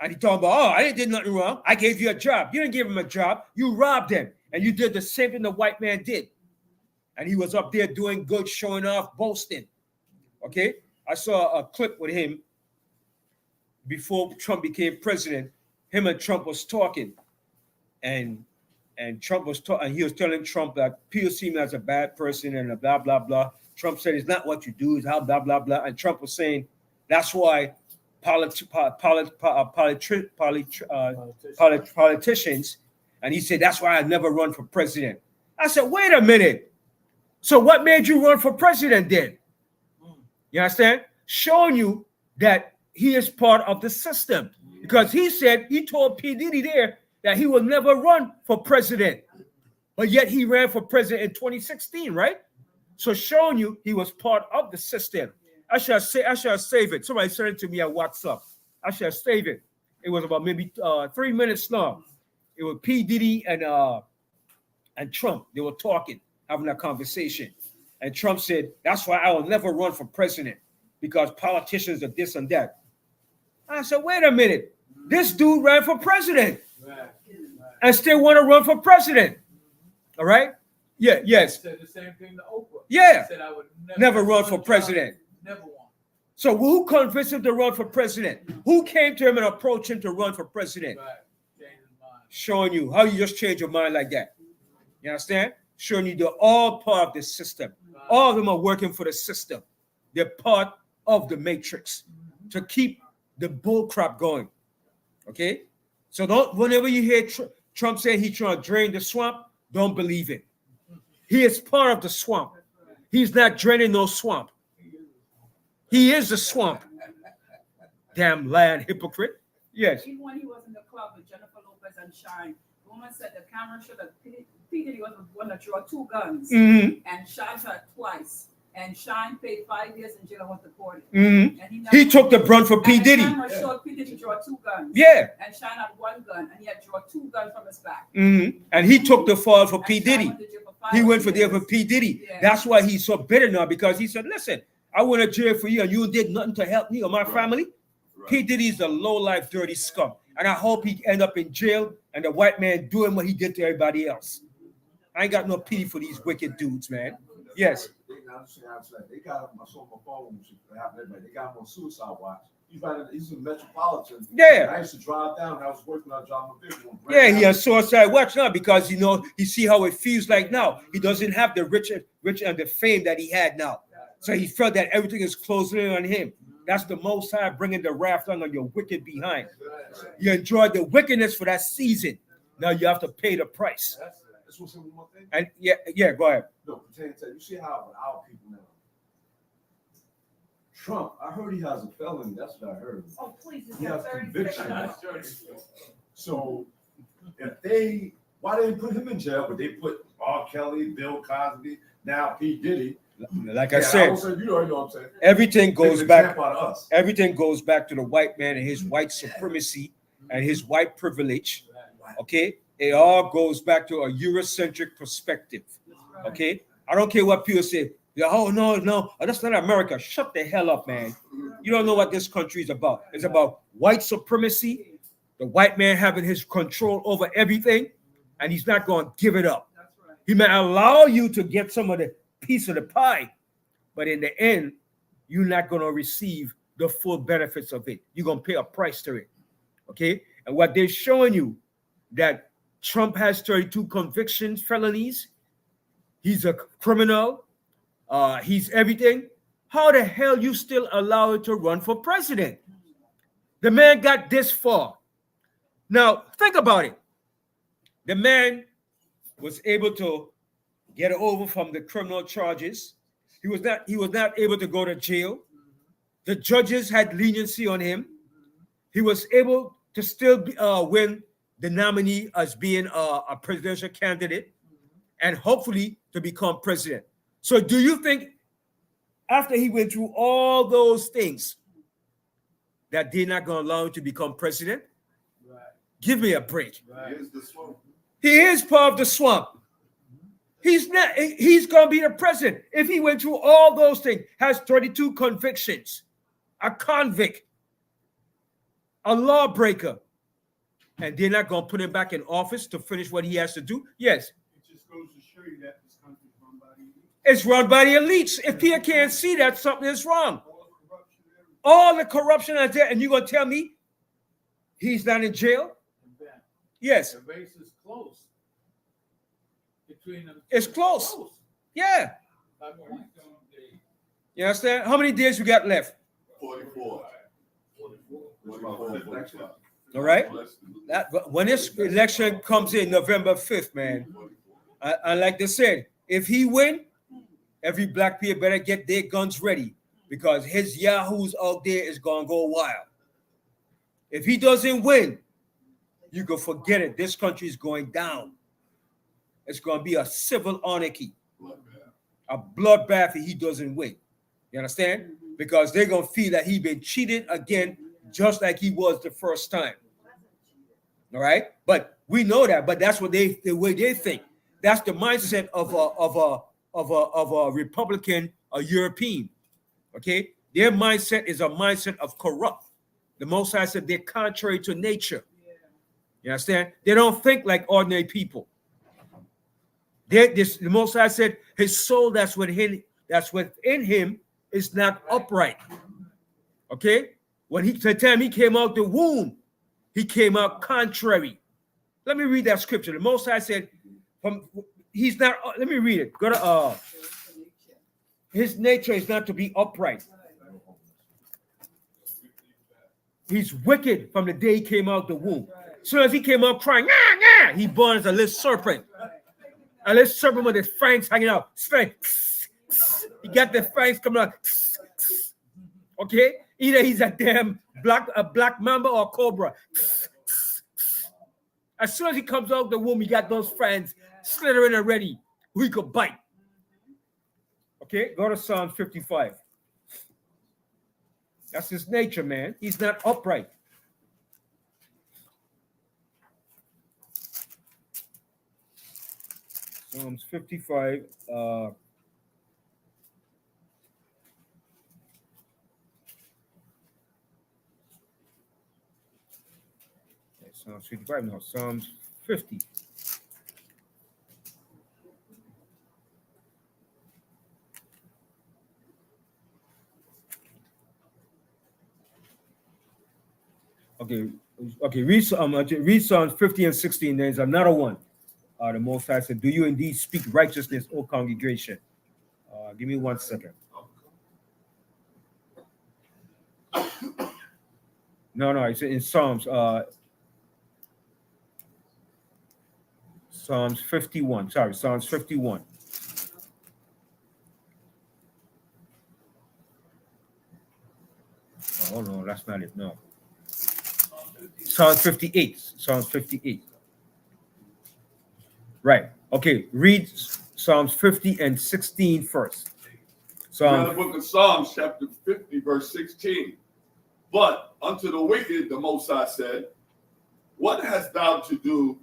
and he talking about, oh, I didn't do nothing wrong. I gave you a job. You didn't give him a job. You robbed him. And you did the same thing the white man did. And he was up there doing good, showing off, boasting. Okay, I saw a clip with him before Trump became president. Him and Trump was talking. And Trump was talking, and he was telling Trump that people see me as a bad person and a blah, blah, blah. Trump said, it's not what you do, it's how blah, blah, blah. And Trump was saying, that's why politicians, and he said, that's why I never run for president. I said, wait a minute. So what made you run for president then? You understand? Showing you that he is part of the system. Because he said, he told P. Diddy there that he will never run for president. But yet he ran for president in 2016, right? So showing you he was part of the system. I shall save it. Somebody sent it to me at WhatsApp. I shall save it. It was about maybe 3 minutes long. It was P. Diddy and Trump. They were talking, having a conversation. And Trump said, that's why I will never run for president, because politicians are this and that. I said, wait a minute. This dude ran for president and still want to run for president. All right? Yeah, yes.
Said the same thing to Oprah.
Yeah.
Said I would
Never run for president.
Never won.
So who convinced him to run for president? Who came to him and approached him to run for president?
Right. Change his mind.
Showing you how you just change your mind like that. You understand? Showing you they're all part of the system. All of them are working for the system. They're part of the matrix to keep the bull crap going. Okay? So don't, whenever you hear Trump say he's trying to drain the swamp, don't believe it. He is part of the swamp. He's not draining no swamp. He is the swamp. Damn lying hypocrite. Yes.
Even when he was in the club with Jennifer Lopez and Shine, the woman said the camera showed that P. Diddy was the one that drew 2 guns, and Shine shot twice. And Shine paid 5 years in jail and was deported. And
He took the brunt for P. Diddy.
The camera showed P. Diddy draw 2 guns.
Yeah.
And Shine had 1 gun, and he had drawn 2 guns from his back.
And he took the fall for
And
P.
Shine
Diddy.
went to jail for 5
He went for
years.
there for P. Diddy.
Yeah.
That's why he's so bitter now, because he said, listen, I went to jail for you and you did nothing to help me or my family.
Right.
P. Diddy's a low-life, dirty scum. And I hope he end up in jail and the white man doing what he did to everybody else. I ain't got no pity for these wicked dudes, man. Yes.
They got him. I saw my phone. They got him on suicide watch. He's a metropolitan.
Yeah.
I used to drive down. I was working on John McVicker.
Yeah, he has suicide watch now because, you know, he see how it feels like now. He doesn't have the rich and the fame that he had now. So he felt that everything is closing in on him. That's the Most High bringing the wrath on your wicked behind. You enjoyed the wickedness for that season. Now you have to pay the price.
That's what's one more thing.
And yeah, go ahead.
No, you see how with our people now. Trump, I heard he has a felony. That's what I heard.
Oh, please, it's
He has
36
conviction. So if why they didn't put him in jail, but they put R. Kelly, Bill Cosby, now P. Diddy.
Like I said,
you already know what I'm saying.
everything goes back.
Us.
Everything goes back to the white man and his white supremacy and his white privilege. Okay, it all goes back to a Eurocentric perspective. Okay, I don't care what people say. Oh no, that's not America. Shut the hell up, man. You don't know what this country is about. It's about white supremacy. The white man having his control over everything, and he's not going to give it up. He may allow you to get some of the piece of the pie, but in the end, you're not going to receive the full benefits of it. You're going to pay a price to it. Okay? And what they're showing you, that Trump has 32 convictions, felonies. He's a criminal. He's everything. How the hell you still allow it to run for president? The man got this far. Now, think about it. The man was able to get over from the criminal charges. He was not able to go to jail. The judges had leniency on him. He was able to still win the nominee as being a presidential candidate and hopefully to become president. So do you think after he went through all those things that they're not going to allow him to become president?
Right.
Give me a break.
Right.
Here's the swamp.
He is part of the swamp. He's going to be the president. If he went through all those things, has 32 convictions, a convict, a lawbreaker, and they're not going to put him back in office to finish what he has to do? Yes.
It just goes to show you that this country is run by the elite.
It's run by the elites. If Peter can't see that, something is wrong.
All
All
the corruption, everything.
the corruption is there, and you're going to tell me he's not in jail?
And then
Yes.
the race is close between them.
It's close. Yeah.
By points.
You understand? How many days we got left?
44.
All right. When this election comes in November 5th, man, I like they said, if he win, every black people better get their guns ready because his yahoos out there is gonna go wild. If he doesn't win, you can forget it. This country is going down. It's gonna be a civil anarchy, a bloodbath if he doesn't win. You understand? Because they're gonna feel that he been cheated again, just like he was the first time. All right, but we know that. But that's what the way they think. That's the mindset of a Republican, a European. Okay, their mindset is a mindset of corrupt. The Most High said they're contrary to nature. You understand? They don't think like ordinary people. The Most High said his soul that's within him is not upright. Okay, the time he came out the womb, he came out contrary. Let me read that scripture. The Most High said, he's not. Let me read it. Go to his nature is not to be upright. He's wicked from the day he came out the womb. So as he came out crying, nah, he born as a little serpent. A little serpent with his fangs hanging out. He got the fangs coming out. Okay? Either he's a damn black mamba or a cobra. As soon as he comes out the womb, he got those fangs slithering already. We could bite. Okay? Go to Psalm 55. That's his nature, man. He's not upright. Psalms 55. Psalms 55, no, Psalms 50. Okay, read Psalms 50 and 16. There's another one. The Most High said, do you indeed speak righteousness, O congregation? Give me 1 second. No, it's in Psalms. Psalms 51. Sorry, Psalms 51. Oh, no, that's not it. No. Psalms 58. Psalms 58. Right. Okay. Read Psalms 50 and 16 first.
The book of Psalms, chapter 50, verse 16. But unto the wicked, the Most High said, what hast thou to do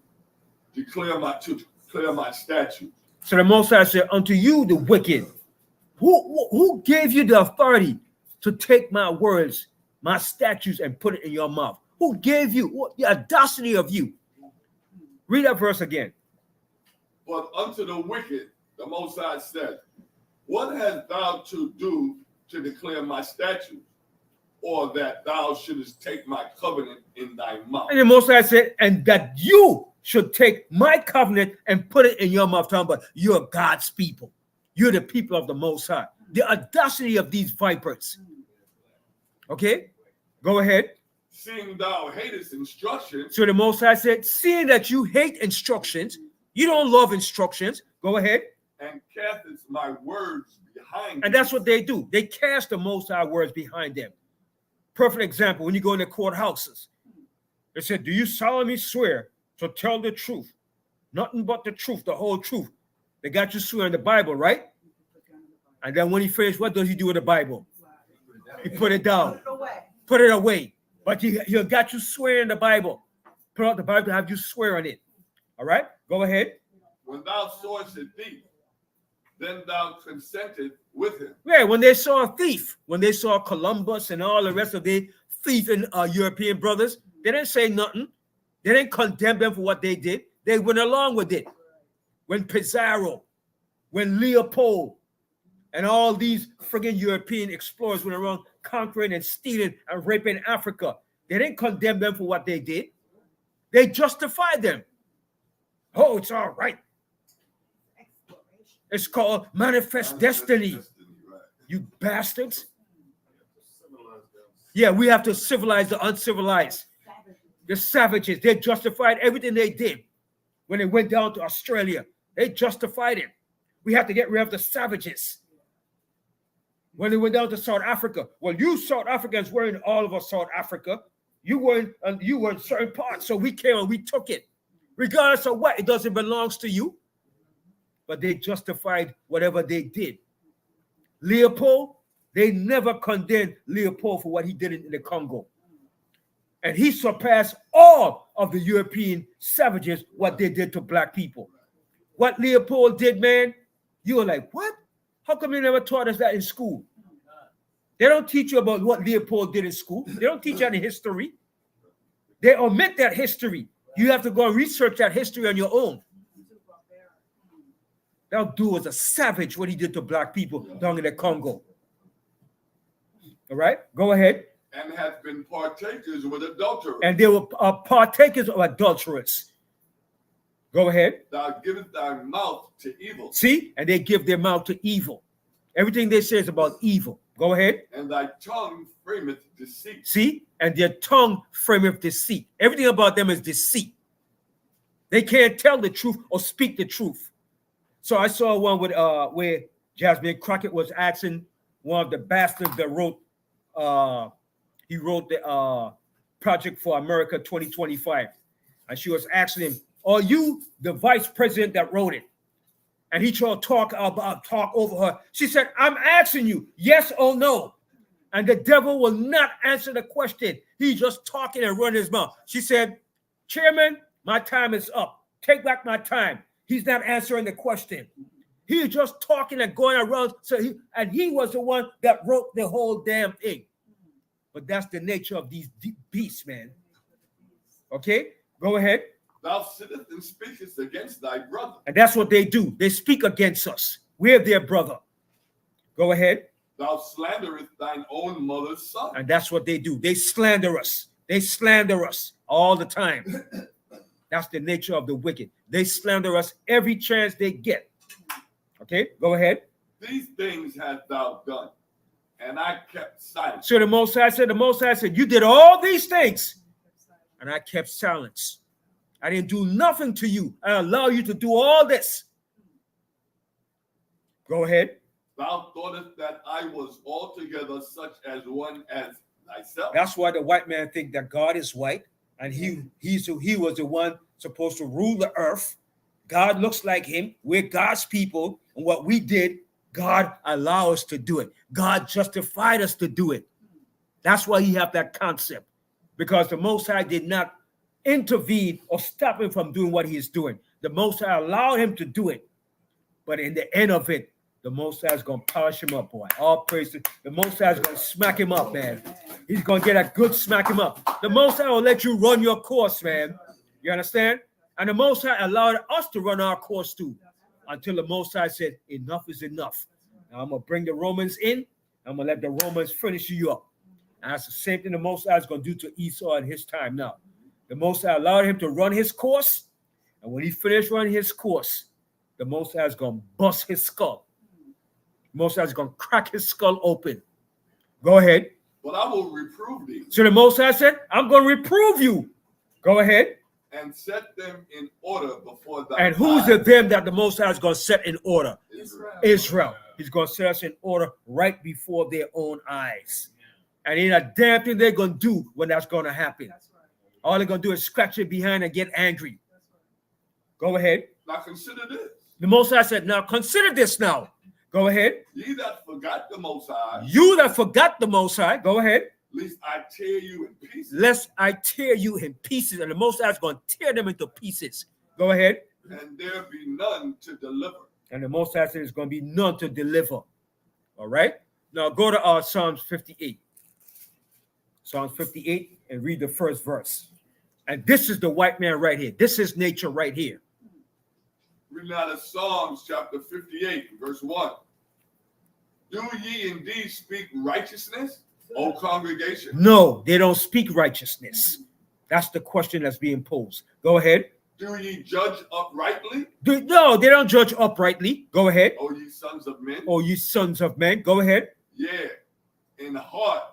to clear my statutes?
So the Most High said, unto you, the wicked, who gave you the authority to take my words, my statutes, and put it in your mouth? Who gave you the audacity of you? Read that verse again.
But unto the wicked, the Most High said, what hast thou to do to declare my statutes, or that thou shouldest take my covenant in thy mouth? And
the Most High said, and that you should take my covenant and put it in your mouth. Talking about you're God's people. You're the people of the Most High. The audacity of these vipers. Okay, go ahead.
Seeing thou hatest instruction.
So the Most High said, seeing that you hate instructions, you don't love instructions. Go ahead.
And castest my words behind.
And that's what they do. They cast the Most High words behind them. Perfect example, when you go in the courthouses. They said, do you solemnly swear to tell the truth? Nothing but the truth, the whole truth. They got you swearing the Bible, right? And then when he finished, what does he do with the Bible? He put it down. Put it away. But he got you swearing the Bible. Put out the Bible to have you swear on it. All right? Go ahead.
When thou sawest a thief, then thou consented with him.
Yeah, when they saw a thief, when they saw Columbus and all the rest of the thieving European brothers, they didn't say nothing. They didn't condemn them for what they did. They went along with it. When Pizarro, when Leopold, and all these friggin' European explorers went around conquering and stealing and raping Africa, they didn't condemn them for what they did. They justified them. Oh, it's all right. It's called manifest destiny. You bastards. Yeah, we have to civilize the uncivilized. The savages, they justified everything they did when they went down to Australia. They justified it. We have to get rid of the savages. When they went down to South Africa, well, you South Africans were in all of us South Africa. You were in certain parts, so we came and we took it. Regardless of what, it doesn't belong to you. But they justified whatever they did. Leopold, they never condemned Leopold for what he did in the Congo. And he surpassed all of the European savages, what they did to black people. What Leopold did, man, You were like, what? How come they never taught us that in school? They don't teach you about what Leopold did in school. They don't teach you any history. They omit that history. You have to go and research that history on your own. That dude was a savage what he did to black people down in the Congo. All right, go ahead.
And have been partakers with adulterers.
And they were partakers of adulterers. Go ahead.
Thou givest thy mouth to evil.
See? And they give their mouth to evil. Everything they say is about evil. Go ahead.
And thy tongue frameth deceit.
See? And their tongue frameth deceit. Everything about them is deceit. They can't tell the truth or speak the truth. So I saw one with where Jasmine Crockett was asking one of the bastards that wrote he wrote the Project for America 2025. And she was asking him, are you the vice president that wrote it? And he tried to talk over her. She said, I'm asking you, yes or no? And the devil will not answer the question. He's just talking and running his mouth. She said, Chairman, my time is up. Take back my time. He's not answering the question. He's just talking and going around. So he was the one that wrote the whole damn thing. But that's the nature of these beasts, man. Okay, go ahead.
Thou sittest and speakest against thy brother.
And that's what they do. They speak against us. We're their brother. Go ahead.
Thou slanderest thine own mother's son.
And that's what they do. They slander us. They slander us all the time. That's the nature of the wicked. They slander us every chance they get. Okay, go ahead.
These things hast thou done, and I kept silence.
So the Most High said, you did all these things, and I kept silence. I didn't do nothing to you. I allow you to do all this. Go ahead.
Thou thoughtest that I was altogether such as one as thyself.
That's why the white man think that God is white, and he was the one supposed to rule the earth. God looks like him. We're God's people, and what we did, God allowed us to do it. God justified us to do it. That's why he have that concept, because the Most High did not intervene or stop him from doing what he is doing. The Most High allowed him to do it, but in the end of it, the Most High is going to polish him up, boy. All praise to the Most High is going to smack him up, man. He's going to get a good smack him up. The Most High will let you run your course, man. You understand? And the Most High allowed us to run our course too, until the Most High said, enough is enough. Now I'm going to bring the Romans in. I'm going to let the Romans finish you up. And that's the same thing the Most High is going to do to Esau in his time now. The Most High allowed him to run his course. And when he finished running his course, the Most High is going to bust his skull. The Most High is going to crack his skull open. Go ahead.
But I will reprove thee.
So the Most High said, I'm going to reprove you. Go ahead.
And set them in order before thy
And who's
eyes.
the them that the Most High is going to set in order?
Israel.
Israel. He's going to set us in order right before their own eyes. And ain't a damn thing they're going to do when that's going to happen. All they're going to do is scratch it behind and get angry. Go ahead.
Now consider this.
The Most High said, now consider this now. Go ahead.
Ye that forgot the Most High,
You that forgot the Most High, go ahead.
lest I tear you in pieces.
Lest I tear you in pieces. And the Most High is going to tear them into pieces. Go ahead.
And there be none to deliver.
And the Most High said there's going to be none to deliver. All right. Now go to Psalms 58. Psalms 58 and read the first verse. And this is the white man right here. This is nature right here.
Reading out of Psalms chapter 58, verse 1. Do ye indeed speak righteousness, O congregation?
No, they don't speak righteousness. That's the question that's being posed. Go ahead.
Do ye judge uprightly,
No, they don't judge uprightly. Go ahead.
O ye sons of men?
Oh, you sons of men. Go ahead.
Yeah, in the heart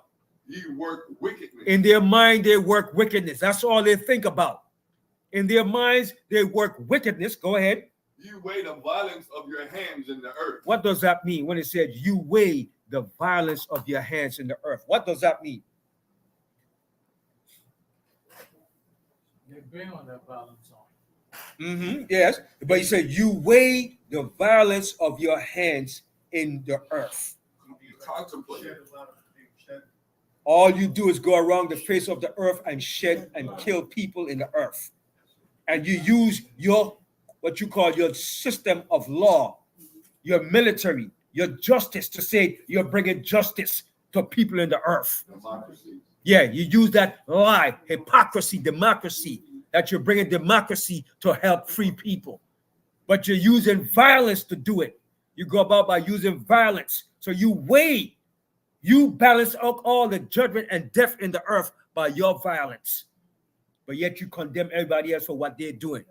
ye work wickedness.
In their mind, they work wickedness. That's all they think about. In their minds, they work wickedness. Go ahead.
You weigh the violence of your hands in the earth.
What does that mean when it says you weigh the violence of your hands in the earth? What does that mean?
They bring on that balance on.
Yes, but he said you weigh the violence of your hands in the earth.
You contemplate.
Shed a lot of things, shed.
All you do is go around the face of the earth and shed and kill people in the earth. And you use your, what you call your system of law your military, your justice to say you're bringing justice to people in the earth.
Democracy.
Yeah, you use that lie, hypocrisy, democracy, that you're bringing democracy to help free people. But you're using violence to do it. You go about by using violence. So you balance out all the judgment and death in the earth by your violence. But yet you condemn everybody else for what they're doing.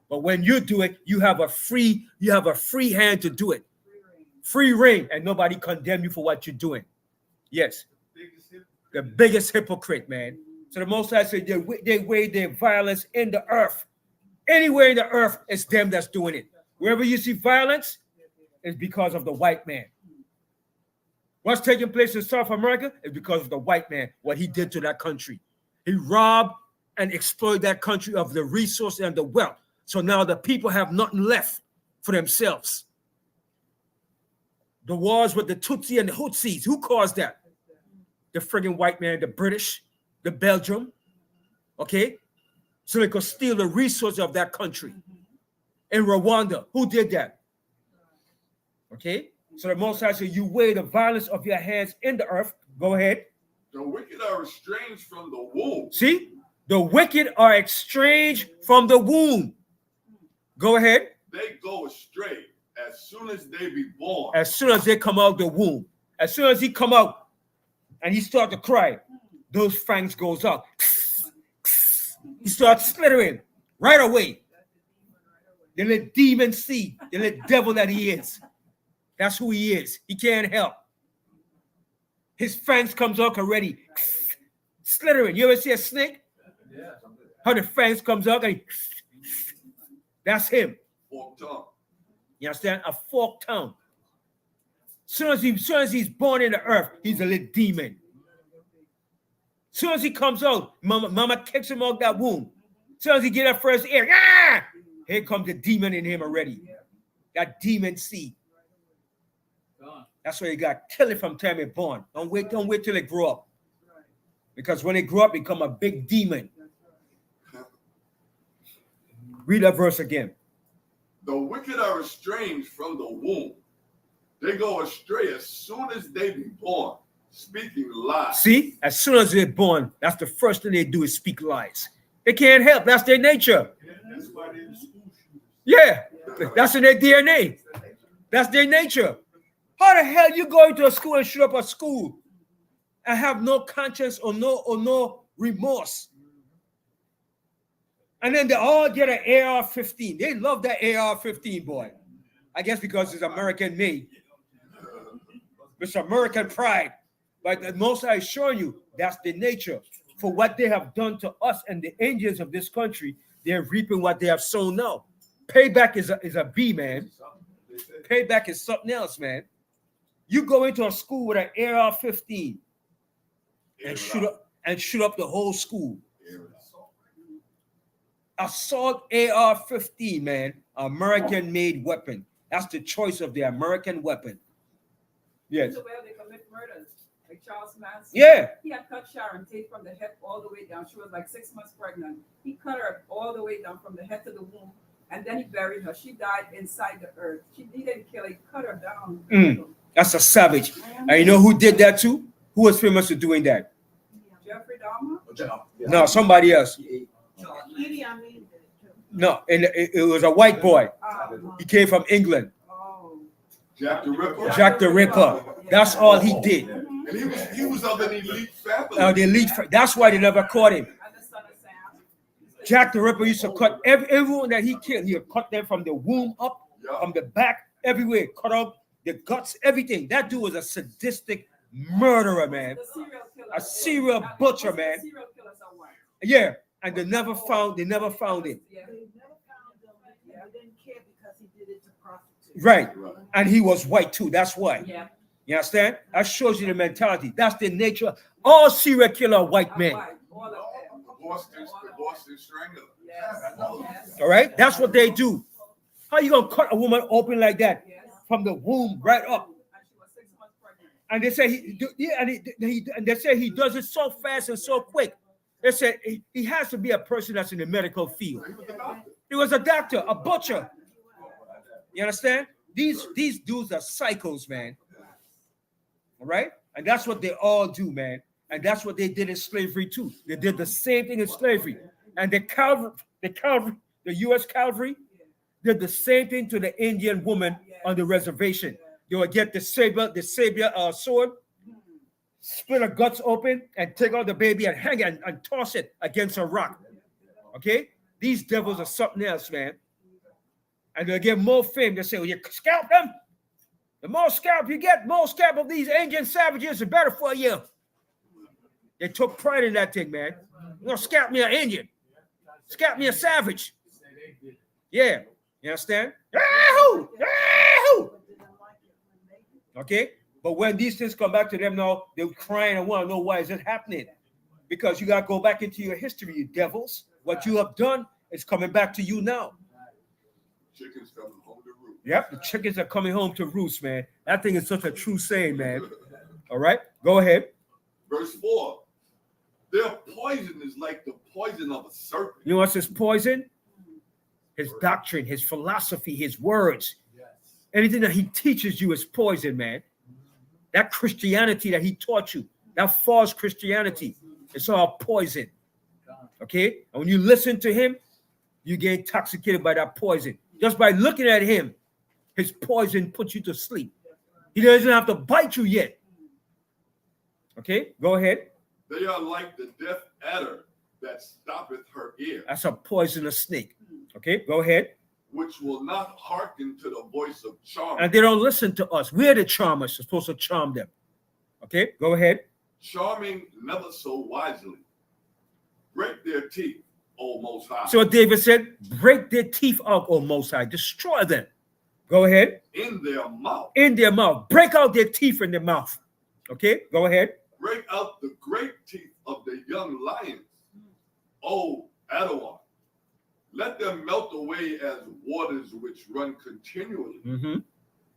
But when you do it, you have a free hand to do it. Free reign, and nobody condemn you for what you're doing. Yes. The biggest hypocrite, man. So the Most High said they weigh their violence in the earth. Anywhere in the earth, it's them that's doing it. Wherever you see violence, it's because of the white man. What's taking place in South America is because of the white man, what he did to that country. He robbed and exploited that country of the resources and the wealth. So now the people have nothing left for themselves. The wars with the Tutsi and the Hutsis, who caused that? The friggin' white man, the British, the Belgium, okay? So they could steal the resources of that country. In Rwanda, who did that? Okay? So the Most High said, you weigh the violence of your hands in the earth. Go ahead.
The wicked are estranged from the womb.
See? The wicked are estranged from the womb. Go ahead.
They go astray as soon as they be born.
As soon as they come out the womb. As soon as he come out and he start to cry, those fangs goes out. He starts splittering right away. The little demon seed, the little devil that he is. That's who he is. He can't help. His fangs comes out already. Slithering. You ever see a snake? How the fangs comes out and that's him.
Forked tongue.
You understand? A forked tongue. Soon as he's born in the earth, he's a little demon. Soon as he comes out, mama kicks him out that womb. Soon as he get that first ear, here comes the demon in him already. That demon seed. That's why you got to kill it from the time it's born. Don't wait till it grow up. Because when it grow up, it become a big demon. Read that verse again.
The wicked are estranged from the womb. They go astray as soon as they be born, speaking lies.
See, as soon as they're born, that's the first thing they do is speak lies. They can't help. That's their nature.
That's why they're in school shooters.
Yeah, that's in their DNA. That's their nature. How the hell you going to a school and shoot up a school and have no conscience or no remorse? And then they all get an AR-15. They love that AR-15, boy. I guess because it's American made. It's American pride. But the Most High is showing you that's the nature. For what they have done to us and the angels of this country, they're reaping what they have sown now. Payback is a B, man. Payback is something else, man. You go into a school with an AR-15 and shoot up the whole school. Assault AR-15, man, American-made weapon. That's the choice of the American weapon. Yes.
The way they commit murders, like Charles Manson.
Yeah.
He had cut Sharon Tate from the head all the way down. She was like 6 months pregnant. He cut her all the way down from the head to the womb, and then he buried her. She died inside the earth. He didn't kill her. He cut her down.
That's a savage. And you know who did that too? Who was famous for doing that?
Jeffrey Dahmer?
No, somebody else.
Idi Amin did it too.
No, and it was a white boy. He came from England.
Jack the Ripper.
Jack the Ripper. That's all he did.
And he was of an elite family.
The elite. That's why they never caught him.
And the son of Sam.
Jack the Ripper used to cut everyone that he killed. He would cut them from the womb up, from the back, everywhere. Cut out the guts, everything. That dude was a sadistic murderer, man.
The serial killer.
A serial butcher, man.
The serial killers are white.
Yeah, and they never found him.
Yeah.
They never found him. They didn't care because he did it to prostitutes.
Right. And he was white too. That's why.
Yeah.
You understand? That shows you the mentality. That's the nature. All serial killer are white men.
All of them.
Boston Strangler.
Yes.
All right? That's what they do. How you gonna cut a woman open like that from the womb right up?
And she was 6 months pregnant.
And they say they say he does it so fast and so quick. They said he has to be a person that's in the medical field. He was a doctor, a butcher. You understand? These dudes are psychos, man. All right? And that's what they all do, man. And that's what they did in slavery too. They did the same thing in slavery. And the U.S. Cavalry did the same thing to the Indian woman on the reservation. They would get the saber sword, split her guts open, and take out the baby and hang it and toss it against a rock. Okay? These devils are something else, man. And they'll get more fame. They say, well, you scalp them. The more scalp you get, more scalp of these Indian savages, the better for you. They took pride in that thing, man. You're gonna scalp me an Indian. Scalp me a savage. Yeah. You understand? Yahoo! Yahoo! Okay? But when these things come back to them now, they're crying and want to know why is it happening. Because you got to go back into your history, you devils. What you have done is coming back to you now.
Chickens coming home to roost.
Yep, the chickens are coming home to roost, man. That thing is such a true saying, man. All right, go ahead.
Verse 4. Their poison is like the poison of a serpent.
You know what's his poison? His doctrine, his philosophy, his words. Anything that he teaches you is poison, man. That Christianity that he taught you, that false Christianity, it's all poison. Okay? And when you listen to him, you get intoxicated by that poison. Just by looking at him, his poison puts you to sleep. He doesn't have to bite you yet. Okay? Go ahead.
They are like the deaf adder that stoppeth her ear.
That's a poisonous snake. Okay? Go ahead.
Which will not hearken to the voice of charmers.
And they don't listen to us. We're the charmers. We're supposed to charm them. Okay? Go ahead.
Charming never so wisely. Break their teeth, O Most High.
So David said, break their teeth out, O Most High. Destroy them. Go ahead.
In their mouth.
In their mouth. Break out their teeth in their mouth. Okay? Go ahead.
Break out the great teeth of the young lions, O Adawan. Let them melt away as waters which run continually.
Mm-hmm.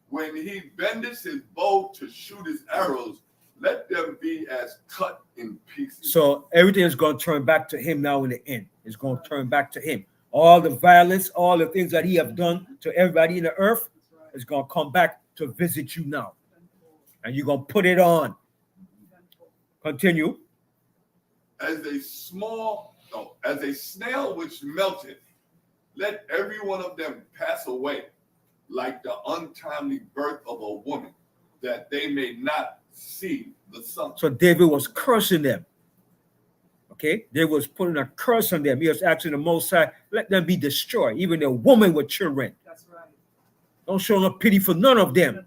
When he bendeth his bow to shoot his arrows, let them be as cut in pieces.
So everything is going to turn back to him now in the end. It's going to turn back to him. All the violence, all the things that he have done to everybody in the earth is going to come back to visit you now. And you're going to put it on. Continue.
As a snail which melteth, let every one of them pass away, like the untimely birth of a woman, that they may not see the sun.
So David was cursing them. Okay? They was putting a curse on them. He was asking the Most High, let them be destroyed, even the woman with children.
That's right.
Don't show no pity for none of them.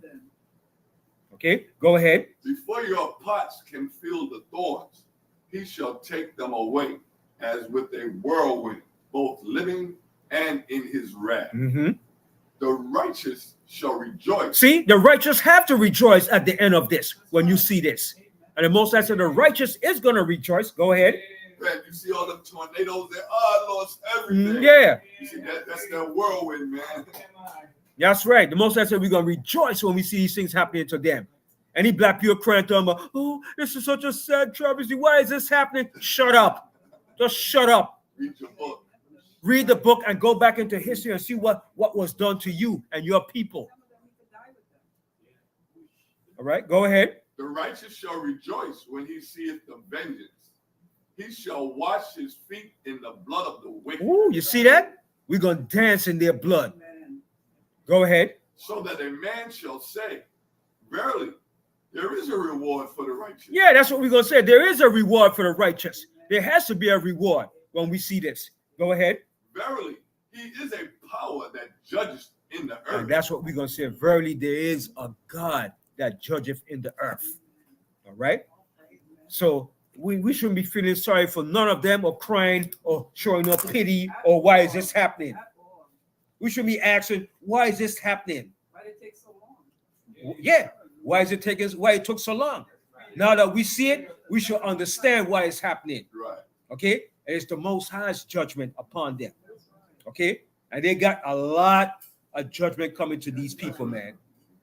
Okay? Go ahead.
Before your pots can feel the thorns, he shall take them away as with a whirlwind, both living and in his wrath.
Mm-hmm.
The righteous shall rejoice.
See, the righteous have to rejoice at the end of this when you see this. And the Most High said the righteous is going to rejoice. Go ahead.
Man, you see all them tornadoes there? Oh, I lost everything.
Yeah.
You see, that's that whirlwind, man.
That's right. The Most High said we're going to rejoice when we see these things happening to them. Any black people crying to them, oh, this is such a sad travesty. Why is this happening? Shut up. Just shut up.
Read your book.
Read the book and go back into history and see what was done to you and your people. All right, go ahead.
The righteous shall rejoice when he seeth the vengeance. He shall wash his feet in the blood of the wicked.
Ooh, you see that? We're going to dance in their blood. Go ahead.
So that a man shall say, verily, there is a reward for the righteous.
Yeah, that's what we're going to say. There is a reward for the righteous. There has to be a reward when we see this. Go ahead.
Verily, he is a power that judges in the earth.
And that's what we're going to say. Verily, there is a God that judgeth in the earth. All right? So we shouldn't be feeling sorry for none of them or crying or showing no pity or why is this happening. We should be asking, why is this happening?
Why did it take so long?
Yeah. Why it took so long? Now that we see it, we should understand why it's happening.
Right.
Okay? And it's the Most High's judgment upon them. Okay? And they got a lot of judgment coming to these people, man.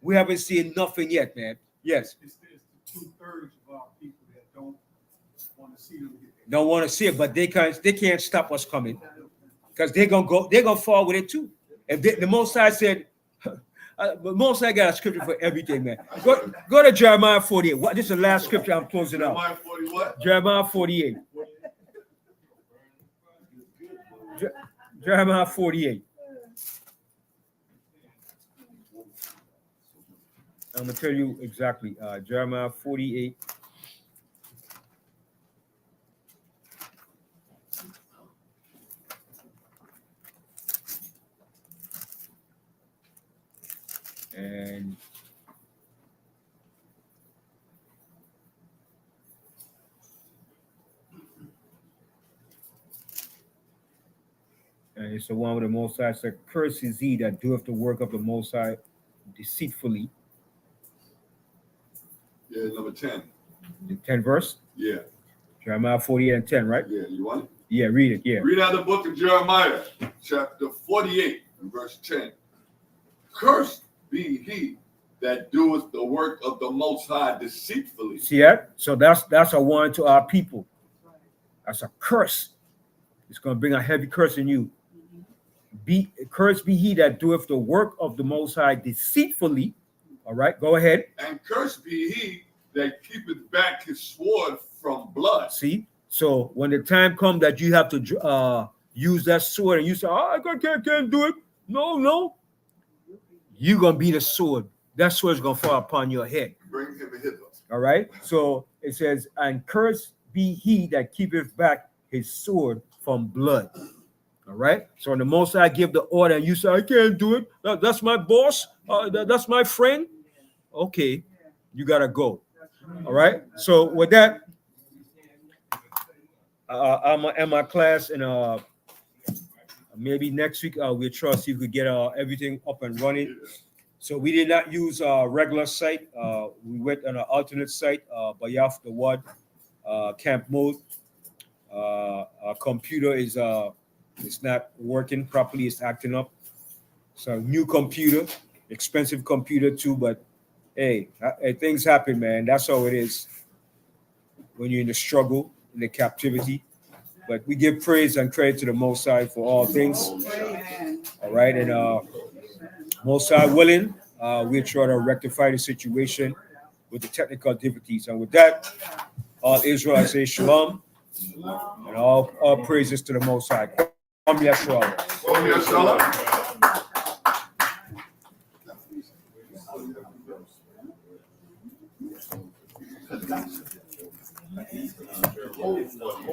We haven't seen nothing yet, man. Yes.
It's the 2/3 of our people that don't want to see them get there.
Don't want to see it, but they can't stop what's coming. Because they're gonna fall with it too. If the Most High said, But most I got a scripture for everything, man. Go to Jeremiah 48. What? This is the last scripture I'm closing out.
Jeremiah 40 what?
Jeremiah 48. Jeremiah 48. I'm gonna tell you exactly. Jeremiah 48. And it's the one with the Most High said, "Cursed is he that doeth the work of the Most High deceitfully."
Yeah, number 10.
The 10th verse.
Yeah.
Jeremiah 48 and 10, right?
Yeah, you want it?
Yeah, read it. Yeah.
Read out the book of Jeremiah, chapter 48, and verse 10. Cursed be he that doeth the work of the Most High deceitfully.
See that? So that's a warning to our people. That's a curse. It's going to bring a heavy curse in you. Cursed be he that doeth the work of the Most High deceitfully. All right, go ahead.
And cursed be he that keepeth back his sword from blood.
See? So when the time comes that you have to use that sword and you say, "Oh, I can't do it." No. You're going to be the sword. That sword is going to fall upon your head.
Bring him hither.
All right. So it says, "And cursed be he that keepeth back his sword from blood." All right. So when the Most High give the order and you say, "I can't do it. That's my boss. That's my friend." Okay. You got to go. All right. So with that, I'm in my class, and maybe next week we'll try to see if we get everything up and running. So we did not use our regular site. We went on an alternate site, Bayaf the Wad camp mode. Our computer is it's not working properly. It's acting up. So new computer, expensive computer too. But hey, things happen, man. That's how it is when you're in the struggle, in the captivity. But we give praise and credit to the Most High for all things. All right, and Most High willing, we'll try to rectify the situation with the technical difficulties. And with that, all Israel, I say shalom, and all praises to the Most High. Yeshua.
Holy.